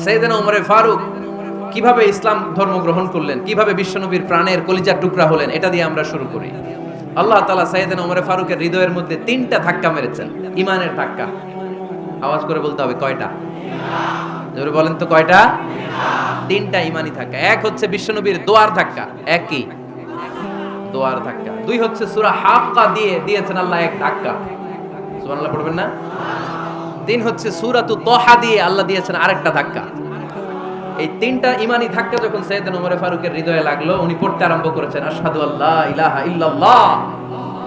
সাইয়েদনা ওমর ফারুক কিভাবে ইসলাম ধর্ম গ্রহণ করলেন, কিভাবে বিশ্বনবীর প্রাণের কলিজার টুকরা হলেন, এটা দিয়ে আমরা শুরু করি। আল্লাহ তাআলা সাইয়েদনা ওমর ফারুকের হৃদয়ের মধ্যে 3টা ধাক্কা মেরেছেন, ঈমানের ধাক্কা। আওয়াজ করে বলতে হবে কয়টা? জোরে বলেন তো কয়টা? 3টা ঈমানি ধাক্কা। এক হচ্ছে বিশ্বনবীর দোয়ার ধাক্কা, এক কি? দোয়ার ধাক্কা। 2 হচ্ছে সূরা হাক্কা দিয়ে দিয়েছেন আল্লাহ এক ধাক্কা, সুবহানাল্লাহ পড়বেন না? 3 হচ্ছে সূরাতু তাহা দিয়ে আল্লাহ দিয়েছেন আরেকটা ধাক্কা। এই 3টা ঈমানি ধাক্কা যখন সাইয়েদনা ওমর ফারুকের হৃদয়ে লাগলো, উনি পড়তে আরম্ভ করেছেন আশহাদু আল্লা ইলাহা ইল্লাল্লাহ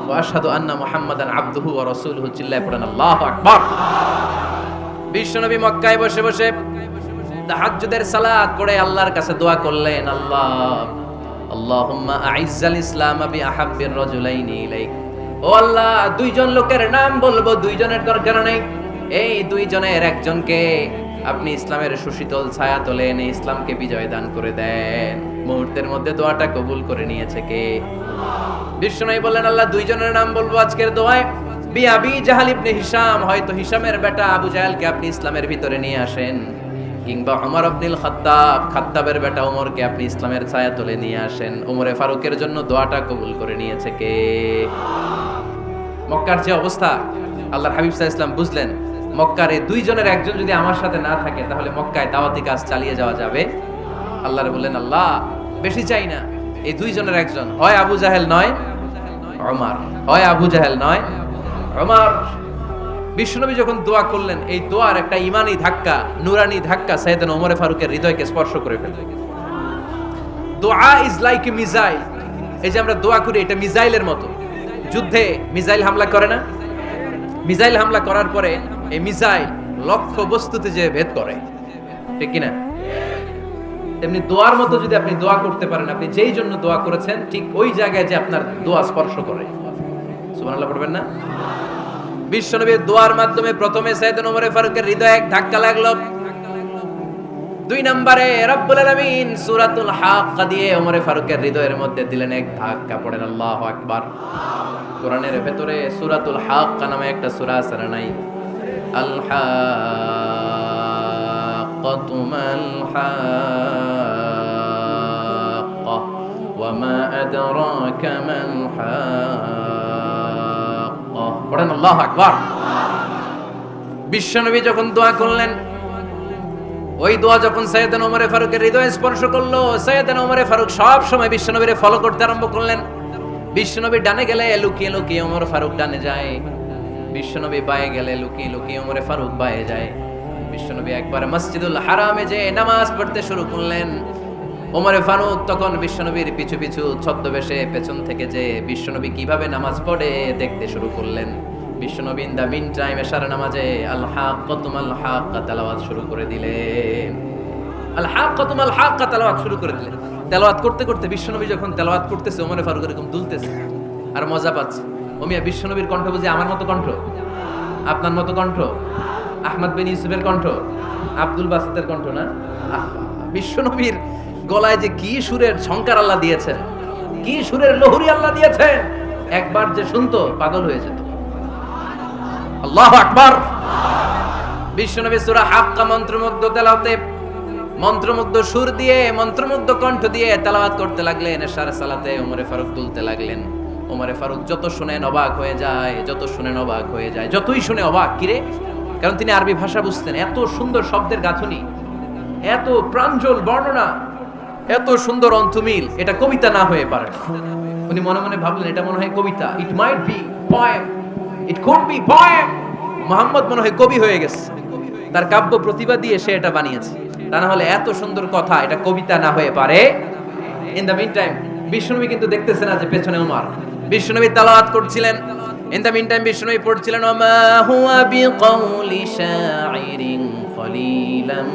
ওয়া আশহাদু আন্না মুহাম্মাদান আবদুহু ওয়া রাসূলুহু, চিল্লায়ে পড়েন আল্লাহু আকবার। বিশ্বনবী মক্কায় বসে বসে তাহাজ্জুদের সালাত পড়ে আল্লাহর কাছে দোয়া করলেন, আল্লাহুম্মা আইজ্জাল ইসলাম বিআহাব্বির রাজুলাইনি ইলাইক। ও আল্লাহ, 2 জন লোকের নাম বলবো, 2 জনের দরকার নেই, এই 2 জনের একজনকে আপনি ইসলামের সুশীতল ছায়া তলে এনে ইসলামকে বিজয় দান করে দেন। মুহূর্তের মধ্যে দোয়াটা কবুল করে নিয়েছে কে? বিশ্বনবী বললেন, আল্লাহ 2 জনের নাম বলবো আজকের দোয়ায়। আবি জাহাল ইবনে হিশাম, হয়তো হিশামের বেটা আবু জাহেলকে আপনি ইসলামের ভিতরে নিয়ে আসেন, কিংবা ওমর ইবনুল খাত্তাব, খাত্তাবের বেটা ওমরকে আপনি ইসলামের ছায়া তলে নিয়ে আসেন। ওমরে ফারুকের জন্য দোয়াটা কবুল করে নিয়েছে কে? মক্কার যে অবস্থা, আল্লাহর হাবিব সাল্লাল্লাহু আলাইহি ওয়াসাল্লাম বুঝলেন মক্কার এই 2 জনের একজন যদি আমার সাথে না থাকে তাহলে মক্কায় দাওয়াতি কাজ চালিয়ে যাওয়া যাবে। আল্লাহর বললেন, আল্লাহ বেশি চাই না, এই 2 জনের একজন, হয় আবু জাহেল নয় ওমর, হয় আবু জাহেল নয় ওমর। বিশ্বনবী যখন দোয়া করলেন, এই দোয়ার একটা ঈমানি ধাক্কা, নুরানি ধাক্কা সাইয়েদনা ওমর ফারুকের হৃদয়কে স্পর্শ করে ফেলল। দোয়া ইজ লাইক এ মিসাইল। এই যে আমরা দোয়া করি, এটা মিসাইলের মতো। যুদ্ধে মিসাইল হামলা করে না? মিসাইল হামলা করার পরে এই মিসাইল লক্ষ্য বস্তুতে যে ভেদ করে, ঠিক কি না? তেমনি দোয়ার মতো যদি আপনি দোয়া করতে পারেন, আপনি যেই জন্য দোয়া করেছেন ঠিক ওই জায়গায় যে আপনার দোয়া স্পর্শ করে। সুবহানাল্লাহ পড়বেন না? বিশ্বনবীর দোয়ার মাধ্যমে প্রথমে সাইয়েদনা ওমর ফারুকের হৃদয়ে এক ধাক্কা লাগলো। 2 নম্বরে রব্বুল আলামিন সূরাতুল হাক্কা দিয়ে ওমর ফারুকের হৃদয়ের মধ্যে দিলেন এক ধাক্কা। পড়েন আল্লাহু আকবার। কোরআনের ভেতরে সূরাতুল হাক্কা নামে একটা সূরা আছে না নাই? আল হাক্কাতু মাল হাক্কা ওয়া মা আদরাকা মাল হাক্কা। পড়েন আল্লাহু আকবার। বিশ্বনবী যখন দোয়া করলেন, ওই দোয়া যখন সাইয়েদনা ওমর ফারুকের হৃদয়ে স্পর্শ করলো, সাইয়েদনা ওমর ফারুক সব সময় বিশ্বনবীরে ফলো করতে আরম্ভ করলেন। বিশ্বনবী ডানে গেলে লুকিয়ে লুকিয়ে ওমর ফারুক ডানে যায়, বিশ্বনবী বায়ে গেলে লুকিয়ে লুকিয়ে ওমর ফারুক বায়ে যায়। বিশ্বনবী একবার মসজিদুল হারামে যে নামাজ পড়তে শুরু করলেন, ওমর ফারুক তখন বিশ্বনবীর পিছু পিছু ছদ্মবেশে পেছন থেকে যে বিশ্বনবী কিভাবে নামাজ পড়ে দেখতে শুরু করলেন। বিশ্বনবী ইন দা মিন টাইম এশার নামাজে আল হাক্কাতু মাল হাক্কা তেলাওয়াত শুরু করে দিলেন। আল হাক্কাতু মাল হাক্কা তেলাওয়াত শুরু করে দিলেন। তেলাওয়াত করতে করতে বিশ্বনবী যখন তেলাওয়াত করতেছে, ওমর ফারুক এরকম দুলতেছে আর মজা পাচ্ছে। ওমিয়া বিশ্বনবীর কণ্ঠ বুঝি আমার মতো কণ্ঠ, আপনার মতো কণ্ঠ, আহমদ বিন ইউসুফের কণ্ঠ, আব্দুল বাসিতের কণ্ঠ না? বিশ্বনবীর গলায় যে কি সুরের ঝংকার আল্লাহ দিয়েছেন, কি সুরের লহরী আল্লাহ দিয়েছেন, একবার যে শুনতো পাগল হয়ে যেত। আল্লাহু আকবার। বিশ্বনবী সূরা হাক্কা মন্ত্রমুগ্ধ তেলাওয়াতে, মন্ত্রমুগ্ধ সুর দিয়ে, মন্ত্রমুগ্ধ কণ্ঠ দিয়ে তেলাওয়াত করতে লাগলেন। এশার সালাতে ওমর ফারুক তুলতে লাগলেন। ওমর ফারুক যত শুনেন অবাক হয়ে যায়, যত শুনেন অবাক হয়ে যায়, যতই শুনে অবাক। কিরে? কারণ তিনি আরবি ভাষা বুঝতেন। এত সুন্দর শব্দের গাঁথনি, এত প্রাঞ্জল বর্ণনা, এত সুন্দর অন্তমিল, এটা কবিতা না হয়ে পারে না। উনি মনে মনে ভাবলেন, এটা মনে হয় কবিতা। It might be poem, it could be poem. Muhammad মনে হয় কবি হয়ে গেছে, তার কাব্য প্রতিভা দিয়ে সে এটা বানিয়েছে। তা না হলে এত সুন্দর কথা, এটা কবিতা না হয়ে পারে। ইন দ্য মিন টাইম বিশ্বনবী কিন্তু দেখতেছেন না যে পেছনে ওমর। বিশ্বনবী তেলাওয়াত করছিলেন, ইন দ্য মিন টাইম বিশ্বনবী পড়ছিলেন ওমা হুয়া বিকাউলি শাইরিন কলিলাম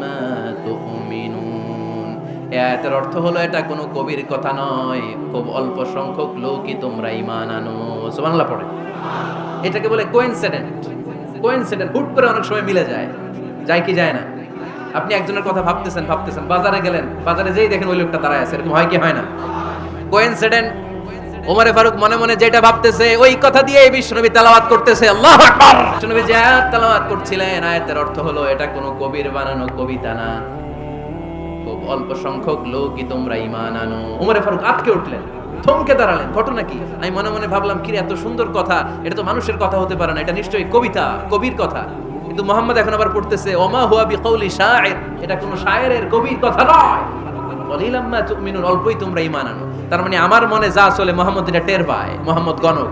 মা তুমিনুন। এই আয়াতের অর্থ হলো এটা কোনো কবির কথা নয়, খুব অল্প সংখ্যক লোকই তোমরা ঈমান আনো। সুবহানাল্লাহ পড়ে। এটাকে বলে কোইনসিডেন্ট। কোইনসিডেন্ট হুট করে অনেক সময় মিলে যায়, যায় কি যায় না? আপনি একজনের কথা ভাবতেছেন ভাবতেছেন, বাজারে গেলেন, বাজারে যেই দেখেন ওই লোকটা দাঁড়ায় আছে, এরকম হয় কি হয় না? কোইনসিডেন্ট। ওমরে ফারুক মনে মনে যেটা ভাবতেছে ওই কথা দিয়ে বিশ্বনবী তেলাওয়াত করতেছে, আল্লাহু আকবার। বিশ্বনবী যে আয়াত তেলাওয়াত করছিলেন, আয়াতের অর্থ হলো এটা কোনো কবির বানানো কবিতা না, খুব অল্প সংখ্যক লোকই তোমরা ঈমান আনো। ওমরে ফারুক আটকে উঠলেন, থমকে দাঁড়ালেন। ঘটনা কি? আমি মনে মনে ভাবলাম, কি এত সুন্দর কথা, এটা তো মানুষের কথা হতে পারে না, এটা নিশ্চয়ই কবিতা, কবির কথা। কিন্তু মুহাম্মদ এখন আবার পড়তেছে ওমা হুয়া বিকাউলি শায়ের, এটা কোনো শায়েরের কবির কথা নয়। কলিলাম মা তুমিনুন, অল্পই তোমরা ঈমান আনো। তার মানে আমার মনে যা চলে মুহাম্মদ এটা টের পায়। মুহাম্মদ গণক,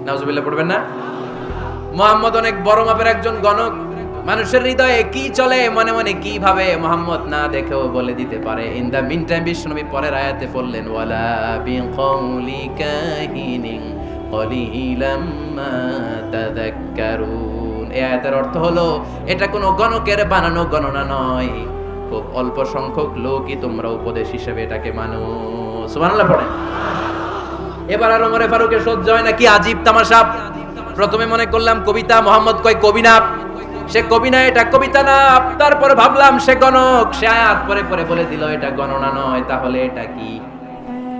নাউজুবিল্লাহ পড়বেন না? মুহাম্মদ অনেক বড় মাপের একজন গণক। মানুষের হৃদয়ে কি চলে, মনে মনে কি ভাবে, মুহাম্মদ না দেখেও বলে দিতে পারে। ইন দা মিন টাইম বিশ্বনবী পরের আয়াতে পড়লেন ওয়ালা বিকাউলি কাহিনিন কলিলাম মা তাযাক্কারুন। এই আয়াতের অর্থ হলো এটা কোনো গণকের বানানো গণনা নয়, খুব অল্প সংখ্যক লোকই তোমরা উপদেশ হিসেবে এটাকে মানো। সুবহানাল্লাহ পড়েন। এবার আর ওমরে ফারুকের সহ্য হয় না, কি আজীব তামাশা। প্রথমে মনে করলাম কবিতা, মুহাম্মদ কয় কবি না, সে কবি না, এটা কবিতা না। তারপর ভাবলাম সে গণক, সে আয়াত পরে পরে বলে দিল এটা গণনা নয়, তাহলে এটা কি?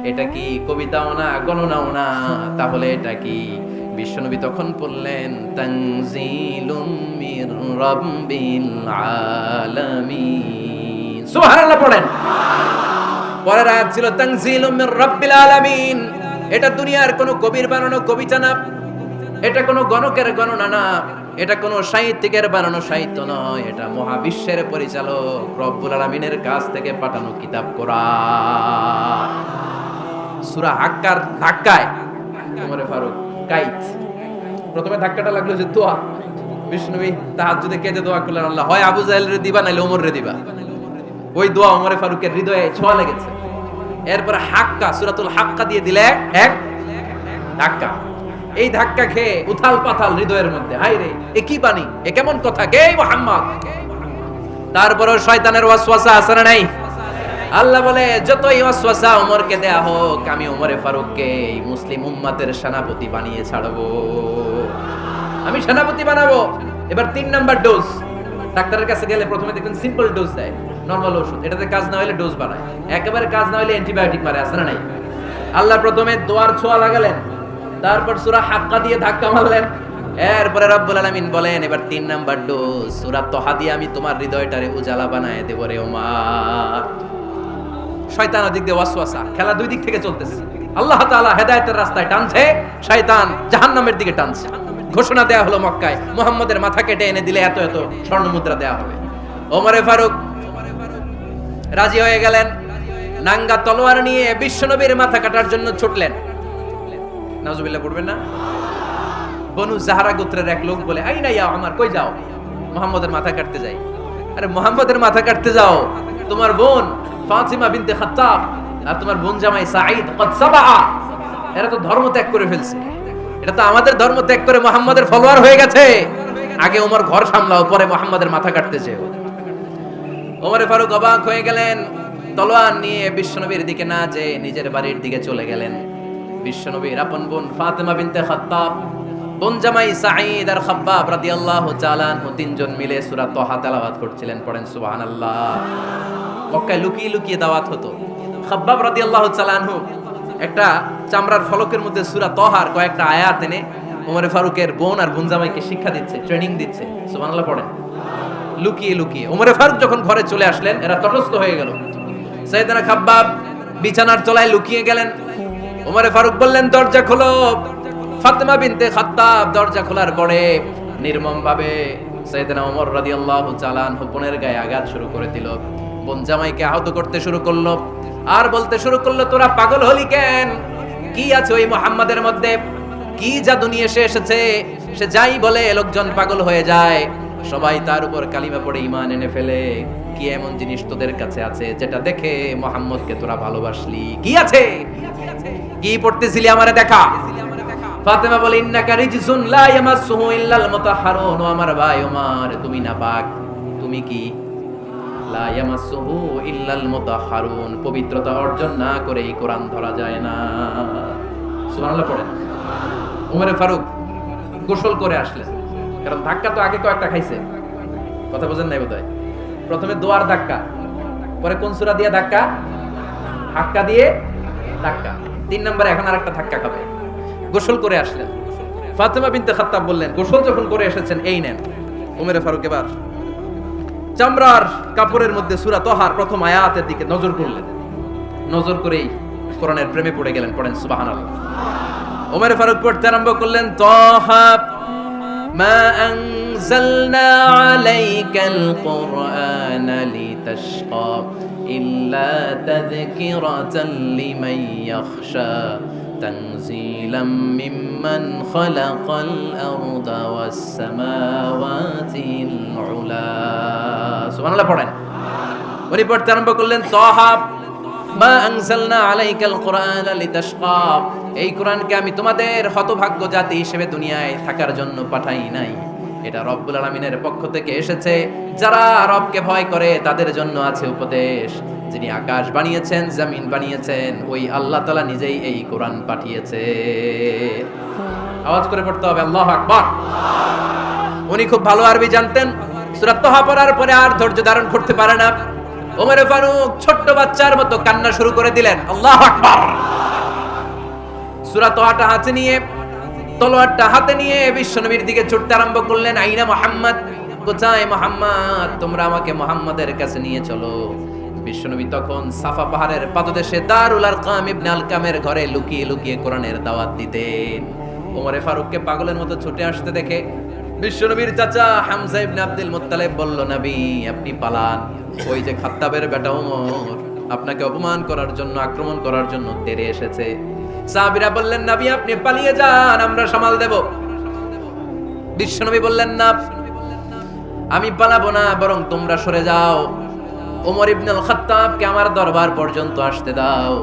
এটা কি কবিতাও না, গণনাও না, তাহলে এটা কি? বিশ্বনবী তখন বললেন তানজিলুম মির রাব্বিল আলামিন। সুবহানাল্লাহ পড়েন। পরের আয়াত ছিল তানজিলুম মির রাব্বিল আলামিন। এটা দুনিয়ার কোনো কবির বানানো কবিতা না, এটা কোনো গণকের গণনা না, এটা কোনো সাহিত্যিকের বানানো সাহিত্য নয়, এটা মহাবিশ্বের পরিচালক রব্বুল আলামিনের কাছ থেকে পাঠানো কিতাব কোরআন। সূরা হাক্কার ধাক্কায় ওমরে ফারুক কাইত। প্রথমে ধাক্কাটা লাগলো যে দোয়া। বিশ্বনবী তাহাজ্জুদে কেঁদে দোয়া করলেন, আল্লাহ হয় আবু জাহেলরে দিবা নাইলে ওমররে দিবা। ওই দোয়া ওমরে ফারুকের হৃদয়ে ছোঁয়া লেগেছে। এরপর হাক্কা, সূরাতুল হাক্কা দিয়ে দিলে এক ধাক্কা। এই ধাক্কা খেয়ে উথাল পাথাল হৃদয়ের মধ্যে, হায় রে এ কি বাণী, এ কেমন কথা, কে মুহাম্মদ? তারপরও শয়তানের ওয়াসওয়াসা আছে না নাই? আল্লাহ বলে যতই ওয়াসওয়াসা ওমরকে দেয়া হোক, আমি ওমরে ফারুককে এই মুসলিম উম্মতের সেনাপতি বানিয়ে ছাড়বো, আমি সেনাপতি বানাবো। এবার 3 নাম্বার ডোজ। ডাক্তারের কাছে গেলে প্রথমে দেখবেন সিম্পল ডোজ দেয়, নরমাল ওষুধ, এটাতে কাজ না হলে ডোজ বাড়ায়, একেবারে কাজ না হলে অ্যান্টিবায়োটিক মারে, আছে না নাই? আল্লাহ প্রথমে দোয়ার ছোঁয়া লাগালেন, তারপর সূরা হাক্কা দিয়ে ধাক্কা মারলেন, এরপরে রব্বুল আলামিন বলেন এবার 3 নাম্বার ডোজ সূরা তোহা দিয়ে আমি তোমার হৃদয়টারে উজালা বানায় দেব রে ওমর। শয়তান ওদিক দিয়ে ওয়াসওয়াসা, খেলা দুই দিক থেকে চলতেছে। আল্লাহ তাআলা হেদায়েতের রাস্তায় টানছে, শয়তান জাহান্নামের দিকে টানছে। ঘোষণা দেয়া হলো মক্কায়, মুহাম্মদের মাথা কেটে এনে দিলে এত এত স্বর্ণ মুদ্রা দেয়া হবে। ওমরে ফারুক রাজি হয়ে গেলেন, নাঙ্গা তলোয়ার নিয়ে বিশ্বনবীর মাথা কাটার জন্য ছুটলেন। নাউজুবিল্লাহ পড়বেন না? বনু জাহরা গোত্রের এক লোক বলে, আইনা ইয়া ওমর, কই যাও? মুহাম্মদের মাথা কাটতে যাই। আরে মুহাম্মদের মাথা কাটতে যাও? তোমার বোন ফাতিমা বিনতে খাত্তাব আর তোমার বোন জামাই সাঈদ কদ সাবা, এরা তো ধর্ম ত্যাগ করে ফেলছে, এটা তো আমাদের ধর্ম ত্যাগ করে মুহাম্মদের ফলোয়ার হয়ে গেছে। আগে ওমর ঘর সামলাও, পরে মুহাম্মদের মাথা কাটতে যেও। ওমরে ফারুক অবাক হয়ে গেলেন, তলোয়ার নিয়ে বিশ্বনবীর দিকে না যেয়ে নিজের বাড়ির দিকে চলে গেলেন। বিশ্বনবীর আপন বোন ফাতিমা বিনতে খাত্তাব, বোন জামাই সাঈদ আর খাব্বাব রাদিয়াল্লাহু তাআলা আনহু তিনজন মিলে সূরা তোহা তেলাওয়াত করছিলেন। পড়েন সুবহানাল্লাহ। মক্কায় লুকিয়ে লুকিয়ে দাওয়াত হতো। খাব্বাব রাদিয়াল্লাহু তাআলা আনহু একটা চামড়ার ফলকের মধ্যে সূরা তোহার কয়েকটা আয়াত এনে ওমরে ফারুকের বোন আর বোন জামাইকে শিক্ষা দিচ্ছে, ট্রেনিং দিচ্ছে। সুবহানাল্লাহ পড়েন। লুকিয়ে লুকিয়ে ওমরে ফারুক যখন ঘরে চলে আসলেন, এরা তটস্থ হয়ে গেল। সাইয়েদনা খাব্বাব বিছানার তলায় লুকিয়ে গেলেন। ওমরে ফারুক বললেন, দরজা খোলো। ফাতিমা বিনতে খাত্তাব দরজা খোলার পরে নির্মম ভাবে সাইয়েদনা ওমর রাদিয়াল্লাহু তাআলা আনহু বোনের গায়ে আঘাত শুরু করে দিল। বোন জামাইকে আহত করতে শুরু করলো আর বলতে শুরু করলো, তোরা পাগল হলি কেন? কি আছে ওই মুহাম্মাদের মধ্যে? কি জাদু নিয়ে এসেছে? সে যাই বলে লোকজন পাগল হয়ে যায়, সবাই তার উপর কালিমা পড়ে ঈমান এনে ফেলে। কি এমন জিনিস তোদের কাছে আছে যেটা দেখে মুহাম্মদকে তোরা ভালোবাসলি? কি আছে? কি পড়তেছিলি আমারে দেখা। ফাতেমা বলে, ইন্নাকা রিজসুন লা ইয়ামাসসুহু ইল্লাল মুতাহহারুন। ও আমার ভাই ওমর, তুমি নাপাক। তুমি কি? লা ইয়ামাসসুহু ইল্লাল মুতাহহারুন, পবিত্রতা অর্জন না করে এই কোরআন ধরা যায় না। সুবহানাল্লাহ পড়েন। ওমরে ফারুক গোসল করে আসলেন, কারণ ধাক্কা তো আগে কয়েকটা খাইছে, কথা বোঝেন নাই বোধহয়। প্রথমে দোয়ার ধাক্কা, পরে কোন সূরা দিয়ে ধাক্কা? হাক্কা দিয়ে ধাক্কা। 3 নম্বরে এখন আরেকটা ধাক্কা খাবে। গোসল করে আসলেন, ফাতেমা বিনতে খাত্তাব বললেন, গোসল যখন করে এসেছেন এই নেন। ওমরে ফারুক এবার চামড়ার কাপড়ের মধ্যে সূরা তাহার প্রথম আয়াতের দিকে নজর করলেন, নজর করেই কোরআনের প্রেমে পড়ে গেলেন। পড়েন সুবহানাল্লাহ। ওমরে ফারুক পড়তে আরম্ভ করলেন, তাহা মা আনজালনা আলাইকাল কুরআনা লিতাশকা ইল্লা তাযকিরাতাল লিমান ইয়াখশা তানজিলাম মিম্মান খালাকাল আরদা ওয়াস সামাওয়াতিল উলা। সুবহানাল্লাহ পড়েন। উনি পড়তে আরম্ভ করলেন, তাহা মা আনজালনা আলাইকাল কুরআনা লিতাশকা, এই কোরআনকে আমি তোমাদের হতভাগ্য জাতি হিসেবে দুনিয়ায় থাকার জন্য পাঠাই নাই। এটা রব্বুল আলামিনের পক্ষ থেকে এসেছে, যারা রবকে ভয় করে তাদের জন্য আছে উপদেশ। যিনি আকাশ বানিয়েছেন, জমিন বানিয়েছেন, ওই আল্লাহ তাআলা নিজেই এই কোরআন পাঠিয়েছে। আওয়াজ করে পড়তে হবে আল্লাহু আকবার। উনি খুব ভালো আরবি জানতেন। সূরা তাহা পড়ার পরে আর ধৈর্য ধারণ করতে পারে না। ওমরে ফারুক ছোট্ট বাচ্চার মতো কান্না শুরু করে দিলেন। আল্লাহু আকবার। সূরা তাহাটা হাতে নিয়ে, তলোয়ারটা হাতে নিয়ে বিশ্বনবীর দিকে ছুটতে আরম্ভ করলেন। আইনা মুহাম্মদ, কোথায় মুহাম্মদ? তোমরা আমাকে মুহাম্মাদের কাছে নিয়ে চলো। বিশ্বনবী তখন সাফা পাহাড়ের পাদদেশে দারুল আরকাম ইবনে আলকামের ঘরে লুকিয়ে লুকিয়ে কোরআনের দাওয়াত দিতেন। ওমরে ফারুককে পাগলের মতো ছুটে আসতে দেখে বিশ্বনবীর চাচা হামজা ইবনে আব্দুল মুত্তালিব বলল, নবী আপনি পালান, ওই যে খাত্তাবের বেটা ওমর আপনাকে অপমান করার জন্য, আক্রমণ করার জন্য তেড়ে এসেছে। সাহাবীরা বললেন, নবী আপনি পালিয়ে যান, আমরা সামাল দেব। বিশ্বনবী বললেন, না আমি পালাবো না, বরং তোমরা সরে যাও। ওমর ইবনে আল খাত্তাবকে আমার দরবার পর্যন্ত আসতে দাও।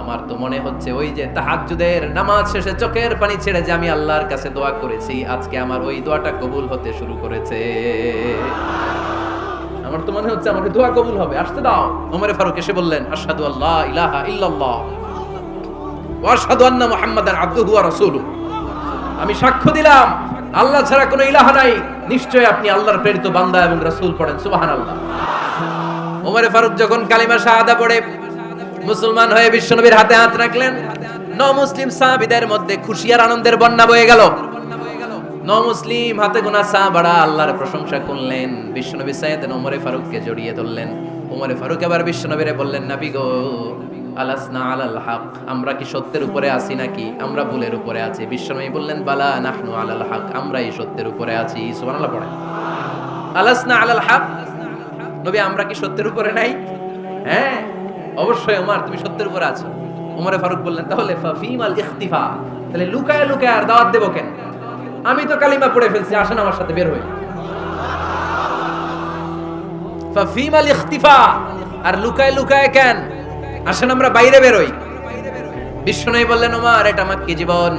আমার তো মনে হচ্ছে ওই যে তাহাজ্জুদের নামাজ শেষে চোখের পানি ছেড়ে যে আমি আল্লাহর কাছে দোয়া করেছি, আজকে আমার ওই দোয়াটা কবুল হতে শুরু করেছে। আমার তো মনে হচ্ছে আমাকে দোয়া কবুল হবে, আসতে দাও। ওমরে ফারুক এসে বললেন, আশহাদু আল্লা ইলাহা ইল্লাল্লাহ ওয়া আশহাদু আন্না মুহাম্মাদান আবদুহু ওয়া রাসূলুহু, আমি সাক্ষ্য দিলাম আল্লাহ ছাড়া কোনো ইলাহ নাই, নিশ্চয় আপনি আল্লাহর প্রেরিত বান্দা এবং রাসূল। পড়েন সুবহানাল্লাহ। ওমরে ফারুক যখন কালিমা শাহাদা পড়ে মুসলমান হয়ে বিশ্বনবীর হাতে হাত রাখলেন, মুসলিম সাহাবীদের মধ্যে খুশি আর আনন্দের বন্যা বয়ে গেল। মুসলিম হাতে গোনা সাহাবারা আল্লাহর প্রশংসা করলেন। বিশ্বনবী সাইয়েদনা ওমরে ফারুককে জড়িয়ে ধরলেন। ওমরে ফারুক এবার বিশ্বনবীরে বললেন, নবী গো, আলাসনা আলাল হক, আমরা কি সত্যের উপরে আছি নাকি আমরা ভুলের উপরে আছি? বিশ্বনবী বললেন, বালা নাহনু আলাল হক, আমরা এই সত্যের উপরে আছি। সুবহানাল্লাহ পড়েন। আলাসনা আলাল হক, নবী আমরা কি সত্যের উপরে নাই? হ্যাঁ অবশ্যই ওমর, তুমি সত্যের উপরে আছো। ওমরে ফারুক বললেন, তাহলে ফাফিমাল ইখতিফা, তাহলে লুকায় লুকায় আর দাওয়াত দেব কেন? আমি তো কালিমা পড়ে ফেলছি, আসেন আমার সাথে বের হই। ফাফিমাল ইখতিফা, আর লুকায় লুকায় কেন? আসেন আমরা বাইরে বের হই। বিশ্বনবী বললেন, ওমর এটা মাক্কি জীবন,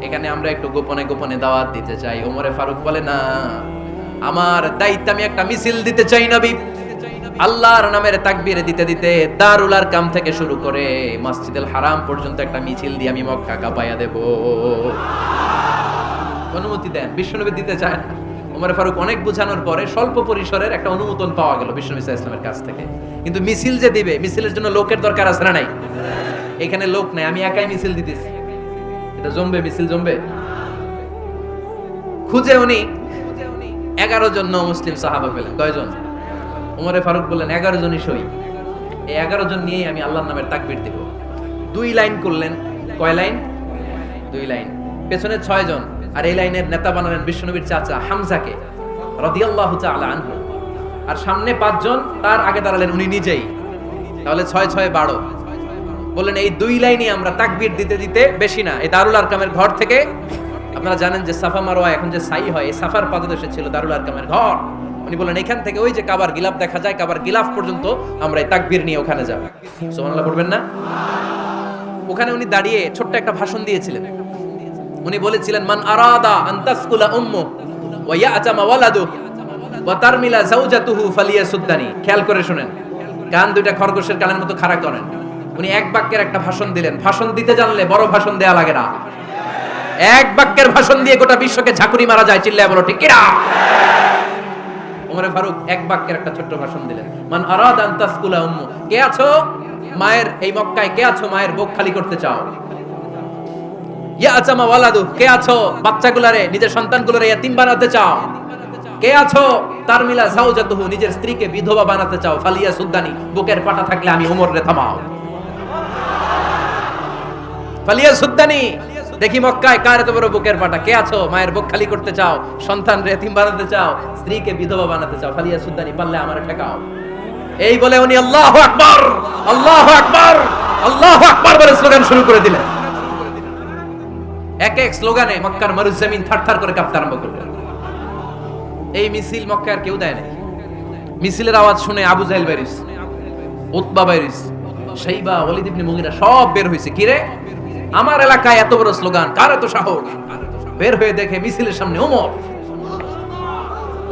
এখানে আমরা একটু গোপনে গোপনে দাওয়াত দিতে চাই। ওমরে ফারুক বলে, না, আমার দায়িত্ব, আমি একটা মিছিল দিতে চাই নবী। আল্লাহর নামের তাকবীর দিতে দিতে দারুল আরকাম থেকে শুরু করে মসজিদুল হারাম পর্যন্ত একটা মিছিল দিয়ে আমি মক্কা কাঁপাইয়া দেব। অনুমতি দেন। বিশ্বনবী দিতে চায় না। ওমর ফারুক অনেক বোঝানোর পরে স্বল্প পরিসরের একটা অনুমোদন পাওয়া গেল বিশ্বনবী সাল্লাল্লাহু আলাইহি ওয়াসাল্লামের কাছ থেকে। কিন্তু মিছিল যে দিবে, মিছিলের জন্য লোকের দরকার আছে না নাই? এখানে লোক নাই, আমি একাই মিছিল দিতেছি। এটা জমবে, মিছিল জমবে। খুঁজে উনি 11 জন মুসলিম সাহাবা পেলেন। কয়জন? ওমরে ফারুক বললেন, 11 জনই সই। এই 11 জন নিয়েই আমি আল্লাহর নামের তাকবীর দেব। 2 লাইন করলেন। কয় লাইন? 2 লাইন। পেছনে 6 জন, আর এই লাইনের নেতা বানালেন বিশ্বনবীর চাচা হামজাকে রাদিয়াল্লাহু তাআলা আনহু। আর সামনে 5 জন, তার আগে দাঁড়ালেন উনি নিজেই। তাহলে 6 6 12। বললেন এই 2 লাইনই আমরা তাকবীর দিতে দিতে, বেশি না, এই দারুল আরকামের ঘর থেকে, আপনারা জানেন যে সাফা মারওয়া এখন যে সাই হয়, এই সাফার পাদদেশে ছিল দারুল আরকামের ঘর। উনি বললেন এখান থেকে ওই যে কাবার গিলাফ দেখা যায়, কাবার গিলাফ পর্যন্ত আমরা এই তাকবীর নিয়ে ওখানে যাব। সুবহানাল্লাহ পড়বেন না? ওখানে উনি দাঁড়িয়ে ছোট্ট একটা ভাষণ দিয়েছিলেন। উনি বলেছিলেন, মান আরাদা আন তাসকুলা উম্মু ওয়া ইয়াতামা ওয়ালাদু ওয়া তারমিলা যাওজাতুহু ফালিয়াসুদ্দানি। খেয়াল করে শুনেন, কান দুইটা খরগোশের কানের মতো খাড়া করেন। উনি এক বাক্যের একটা ভাষণ দিলেন। ভাষণ দিতে জানলে বড় ভাষণ দেয়া লাগে না। এক বাক্যের ভাষণ দিয়ে গোটা বিশ্বকে ঝাঁকুনি মারা যায়। চিল্লায় বলো ঠিক কিনা? ওমরে ফারুক এক বাক্যের একটা ছোট্ট ভাষণ দিলেন। মান আরাদা আন তাসকুলা উম্মু, কে আছো মায়ের এই মক্কায় কে আছো মায়ের বুক খালি করতে চাও? ইয়া আচামা ওয়ালাদু, কে আছো বাচ্চাগুলারে নিজের সন্তানগুলোরে ইয়াতিম বানাতে চাও? কে আছো তারমিলা যাওজাতুহু, নিজের স্ত্রীকে বিধবা বানাতে চাও? ফালিয়া সুদ্দানি, বুকের পাটা থাকলে আমি ওমর রে থামাও। ফালিয়া সুদ্দানি, দেখি মক্কায় কার এত বড় বুকের পাটা? কে আছো মায়ের বুক খালি করতে চাও, সন্তান রে এতিম বানাতে চাও, স্ত্রীকে বিধবা বানাতে চাও? ফালিয়া সুদ্দানি, পারলে আমারে ঠেকাও। এই বলে উনি আল্লাহু আকবার, আল্লাহু আকবার, আল্লাহু আকবার বলে স্লোগান শুরু করে দিলেন। এক এক স্লোগানে মক্কার মরুজমিন থারথার করে কাঁপতে আরম্ভ করল। এই মিছিল মক্কার কেউ দেয় না। মিছিলের আওয়াজ শুনে আবু জাহেল বাইরিস, উতবা বাইরিস, শাইবা, ওয়ালিদ ইবনে মুগিরা সব বের হইছে। কি রে, আমার এলাকায় এত বড় স্লোগান, কার এত সাহস? বের হয়ে দেখে মিছিলের সামনে ওমর।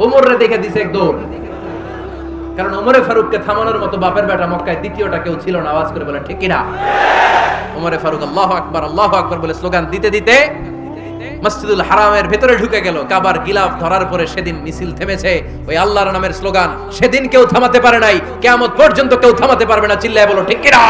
ওমর রে দেখে দিছে এক দৌড়, কারণ ওমরে ফারুককে থামানোর মতো বাপের বেটা মক্কায় দ্বিতীয়টা কেউ ছিল না। আওয়াজ করে বলেন ঠিক কিনা? ওমরে ফারুক আল্লাহু আকবার, আল্লাহু আকবার বলে স্লোগান দিতে দিতে মসজিদুল হারামের ভেতরে ঢুকে গেল। কাবার গিলাফ ধরার পরে সেদিন মিছিল থেমেছে ওই আল্লাহর নামের স্লোগান। সেদিন কেউ থামাতে পারে নাই, কিয়ামত পর্যন্ত কেউ থামাতে পারবে না। চিল্লায় বলো ঠিক কিনা?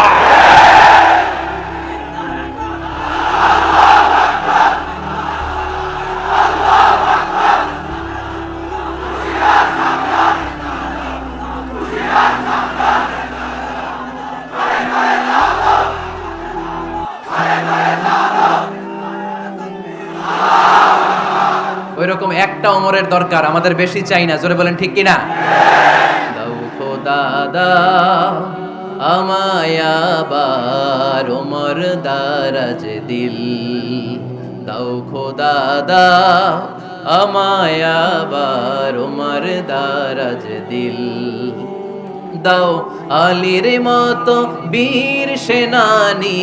ওইরকম একটা ওমরের দরকার, আমাদের বেশি চাই না। জোরে বলেন ঠিক কিনা? দাও খোদা দাও আমায় আবার ওমর দারাজ দিল, দাও খোদা দাও আমায় আবার ওমর দারাজ দিল, দাও আলীর মতো বীর সেনানি,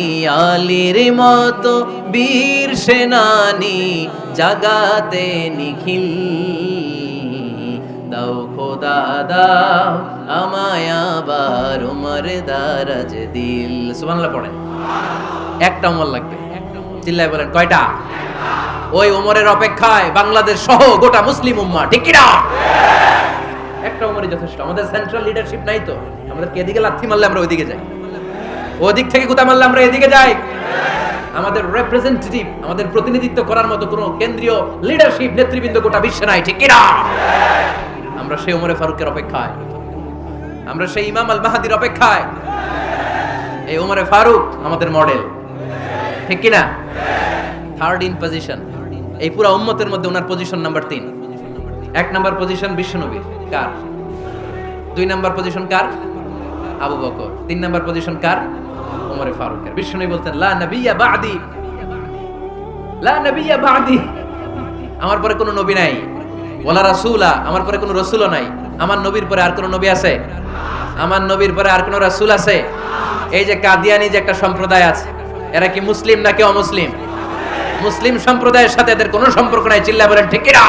আলীর মতো বীর সেনানি জাগাতে নিখিল, দাও খোদা দাও আমায় আবার ওমর দারাজ দিল। সুবহানাল্লাহ পড়েন। একটা ওমর লাগবে, চিল্লায় বলেন কয়টা? ওই ওমরের অপেক্ষায় বাংলাদেশ সহ গোটা মুসলিম উম্মাহ, ঠিক কি না? একটা ওমরই যথেষ্ট। আমাদের সেন্ট্রাল লিডারশিপ নাই তো, আমাদের এদিকে লাথি মারলে আমরা ওইদিকে যাই, ওদিক থেকে গুতা মারলে আমরা এদিকে যাই। আমাদের রিপ্রেজেন্টেটিভ, আমাদের প্রতিনিধিত্ব করার মতো কোনো কেন্দ্রীয় লিডারশিপ নেতৃবৃন্দ গোটা বিশ্বে নাই, ঠিক কি না? আমরা সেই ওমরে ফারুকের অপেক্ষায়, আমরা সেই ইমাম আল মাহদির অপেক্ষায়। এই ওমরে ফারুক আমাদের মডেল, ঠিক কি না? থার্ড ইন পজিশন এই পুরো উম্মতের মধ্যে ওনার পজিশন নাম্বার 3। 1 নাম্বার পজিশন বিশ্বনবীর, কার? 2 নাম্বার পজিশন কার? আবু বকর। 3 নাম্বার পজিশন কার? ওমরে ফারুকের। বিশ্বনবী বলতেন লা নবিয়্যা বা'দি, লা নবিয়্যা বা'দি, আমার পরে কোনো নবী নাই। ওয়ালা রাসূলা, আমার পরে কোনো রাসূলও নাই। আমার নবীর পরে আর কোনো নবী আছে? আমার নবীর পরে আর কোনো রাসূল আছে? এই যে কাদিয়ানি যে একটা সম্প্রদায় আছে, এরা কি মুসলিম নাকি অমুসলিম? মুসলিম সম্প্রদায়ের সাথে এদের কোনো সম্পর্ক নাই। চিল্লা বলেন ঠিক কি না?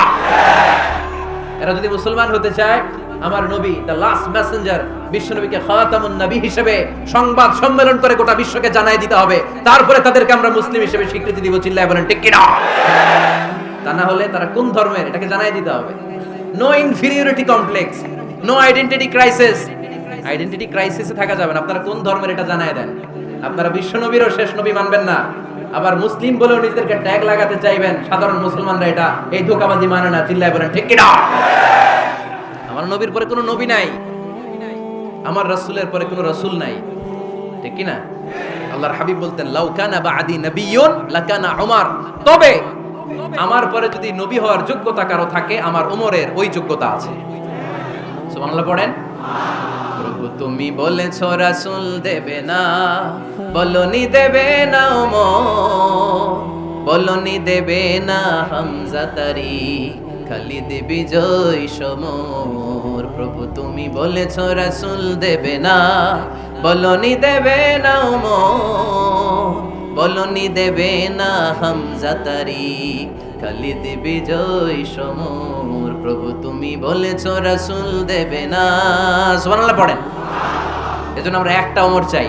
এরা যদি মুসলমান হতে চায়, আমার নবী দ্য লাস্ট মেসেঞ্জার বিশ্বনবীকে খাতামুন নবী হিসেবে সংবাদ সম্মেলন করে গোটা বিশ্বকে জানাই দিতে হবে, তারপরে তাদেরকে আমরা মুসলিম হিসেবে স্বীকৃতি দিব। চিল্লায় বলেন ঠিক কি না? তা না হলে তারা কোন ধর্মের এটাকে জানাই দিতে হবে। No inferiority complex, no identity crisis. Identity ক্রাইসিসে থাকা যাবে না। আপনারা কোন ধর্মের এটা জানাই দেন। আপনারা বিশ্বনবীরও শেষ নবী মানবেন না, আবার মুসলিম বলেও নিজেদেরকে ট্যাগ লাগাতে চাইবেন। সাধারণ মুসলমানরা এটা এই ধোঁকাবাজি মানে না। চিল্লায় বলেন ঠিক কি না? আমার নবীর পরে কোনো নবী নাই, আমার রাসূলের পরে কোনো রাসূল নাই, ঠিক কি না? আল্লাহর হাবিব বলতেন লাউ কানা বা'দি নাবিয়্যুন লাকানা উমর, তবে আমার পরে যদি নবী হওয়ার যোগ্যতা কারো থাকে, আমার ওমরের ওই যোগ্যতা আছে। সুবহানাল্লাহ পড়েন। প্রভু তুমি বলেছো রাসূল দেবে না, বলনি দেবে না ওমর, বলনি দেবে না হামজা তারি, খালিদ বিজয় সমর। প্রভু তুমি বলেছো রাসূল দেবে না, বলনি দেবে না ওমর, বলনি দেবে না হামজা তারি, খালিদ বিজয় সমর। প্রভু তুমি বলেছো রাসূল দেবে না। সুবহানাল্লাহ পড়েন। এজন্য আমরা একটা ওমর চাই।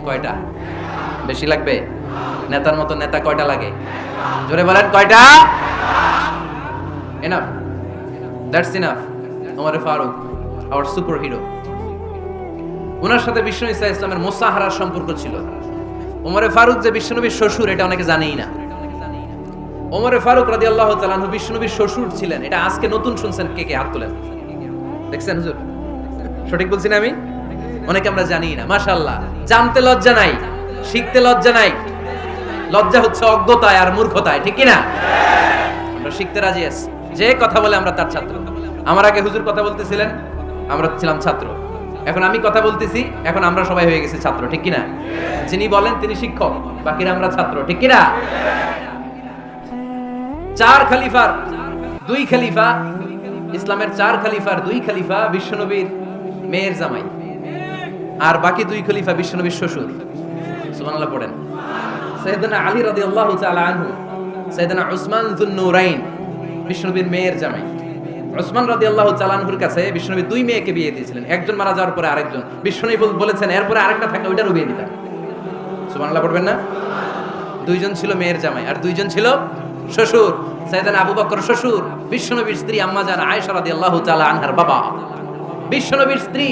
কয়টা? বেশি লাগবে? নেতার মতো নেতা কয়টা লাগে? জোরে বলেন কয়টা? Enough, that's enough. Omar Faruk, our super hero. ওনার সাথে বিশ্বনবী সাল্লাল্লাহু আলাইহি ওয়াসাল্লামের মুসাহারার সম্পর্ক ছিল। ওমরে ফারুক যে বিশ্বনবীর শ্বশুর এটা অনেকে জানেই না। ওমরে ফারুক রাদিয়াল্লাহু তাআলা আনহু বিশ্বনবীর শ্বশুর ছিলেন। এটা আজকে নতুন শুনছেন, কে কে হাত তোলেন। দেখছেন হুজুর, সঠিক বলছি না আমি? অনেকে আমরা জানি না। মাশাআল্লাহ, জানতে লজ্জা নাই, শিখতে লজ্জা নাই। লজ্জা হচ্ছে অজ্ঞতায় আর মূর্খতায়, ঠিক কি না? আমরা শিখতে রাজি আছি। যে কথা বলে আমরা তার ছাত্র। আমার আগে হুজুর কথা বলতেছিলেন, আমরা ছিলাম ছাত্র। এখন আমি কথা বলতেছি, এখন আমরা সবাই হয়ে গেছি ছাত্র, ঠিক কি না? যিনি বলেন তিনি শিক্ষক, বাকিরা আমরা ছাত্র, ঠিক কি না? চার খলিফার দুই খলিফা, ইসলামের চার খলিফার দুই খলিফা বিশ্বনবীর মেয়ের জামাই, আর বাকি দুই খলিফা বিশ্বনবীর শ্বশুর। সুবহানাল্লাহ পড়েন। সাইয়েদনা আলী রাদিয়াল্লাহু তাআলা আনহু, সাইয়েদনা উসমান যুন নূরাইন বিশ্বনবীর মেয়ের জামাই। উসমান রাদিয়াল্লাহু তাআলা আনহুর কাছে বিশ্বনবী দুই মেয়েকে বিয়ে দিয়েছিলেন। একজন মারা যাওয়ার পরে আরেকজন, বিশ্বনবী বলেছেন এরপরে আরেকটা থাকে ওইটারও বিয়ে দিতাম। সুবহানাল্লাহ পড়বেন না? দুইজন ছিল মেয়ের জামাই আর দুইজন ছিল শ্বশুর। সাইয়েদনা আবু বকর শ্বশুর, বিশ্বনবীর স্ত্রী আম্মা জান আয়েশা রাদিয়াল্লাহু তাআলা আনহার বাবা। বিশ্বনবীর স্ত্রী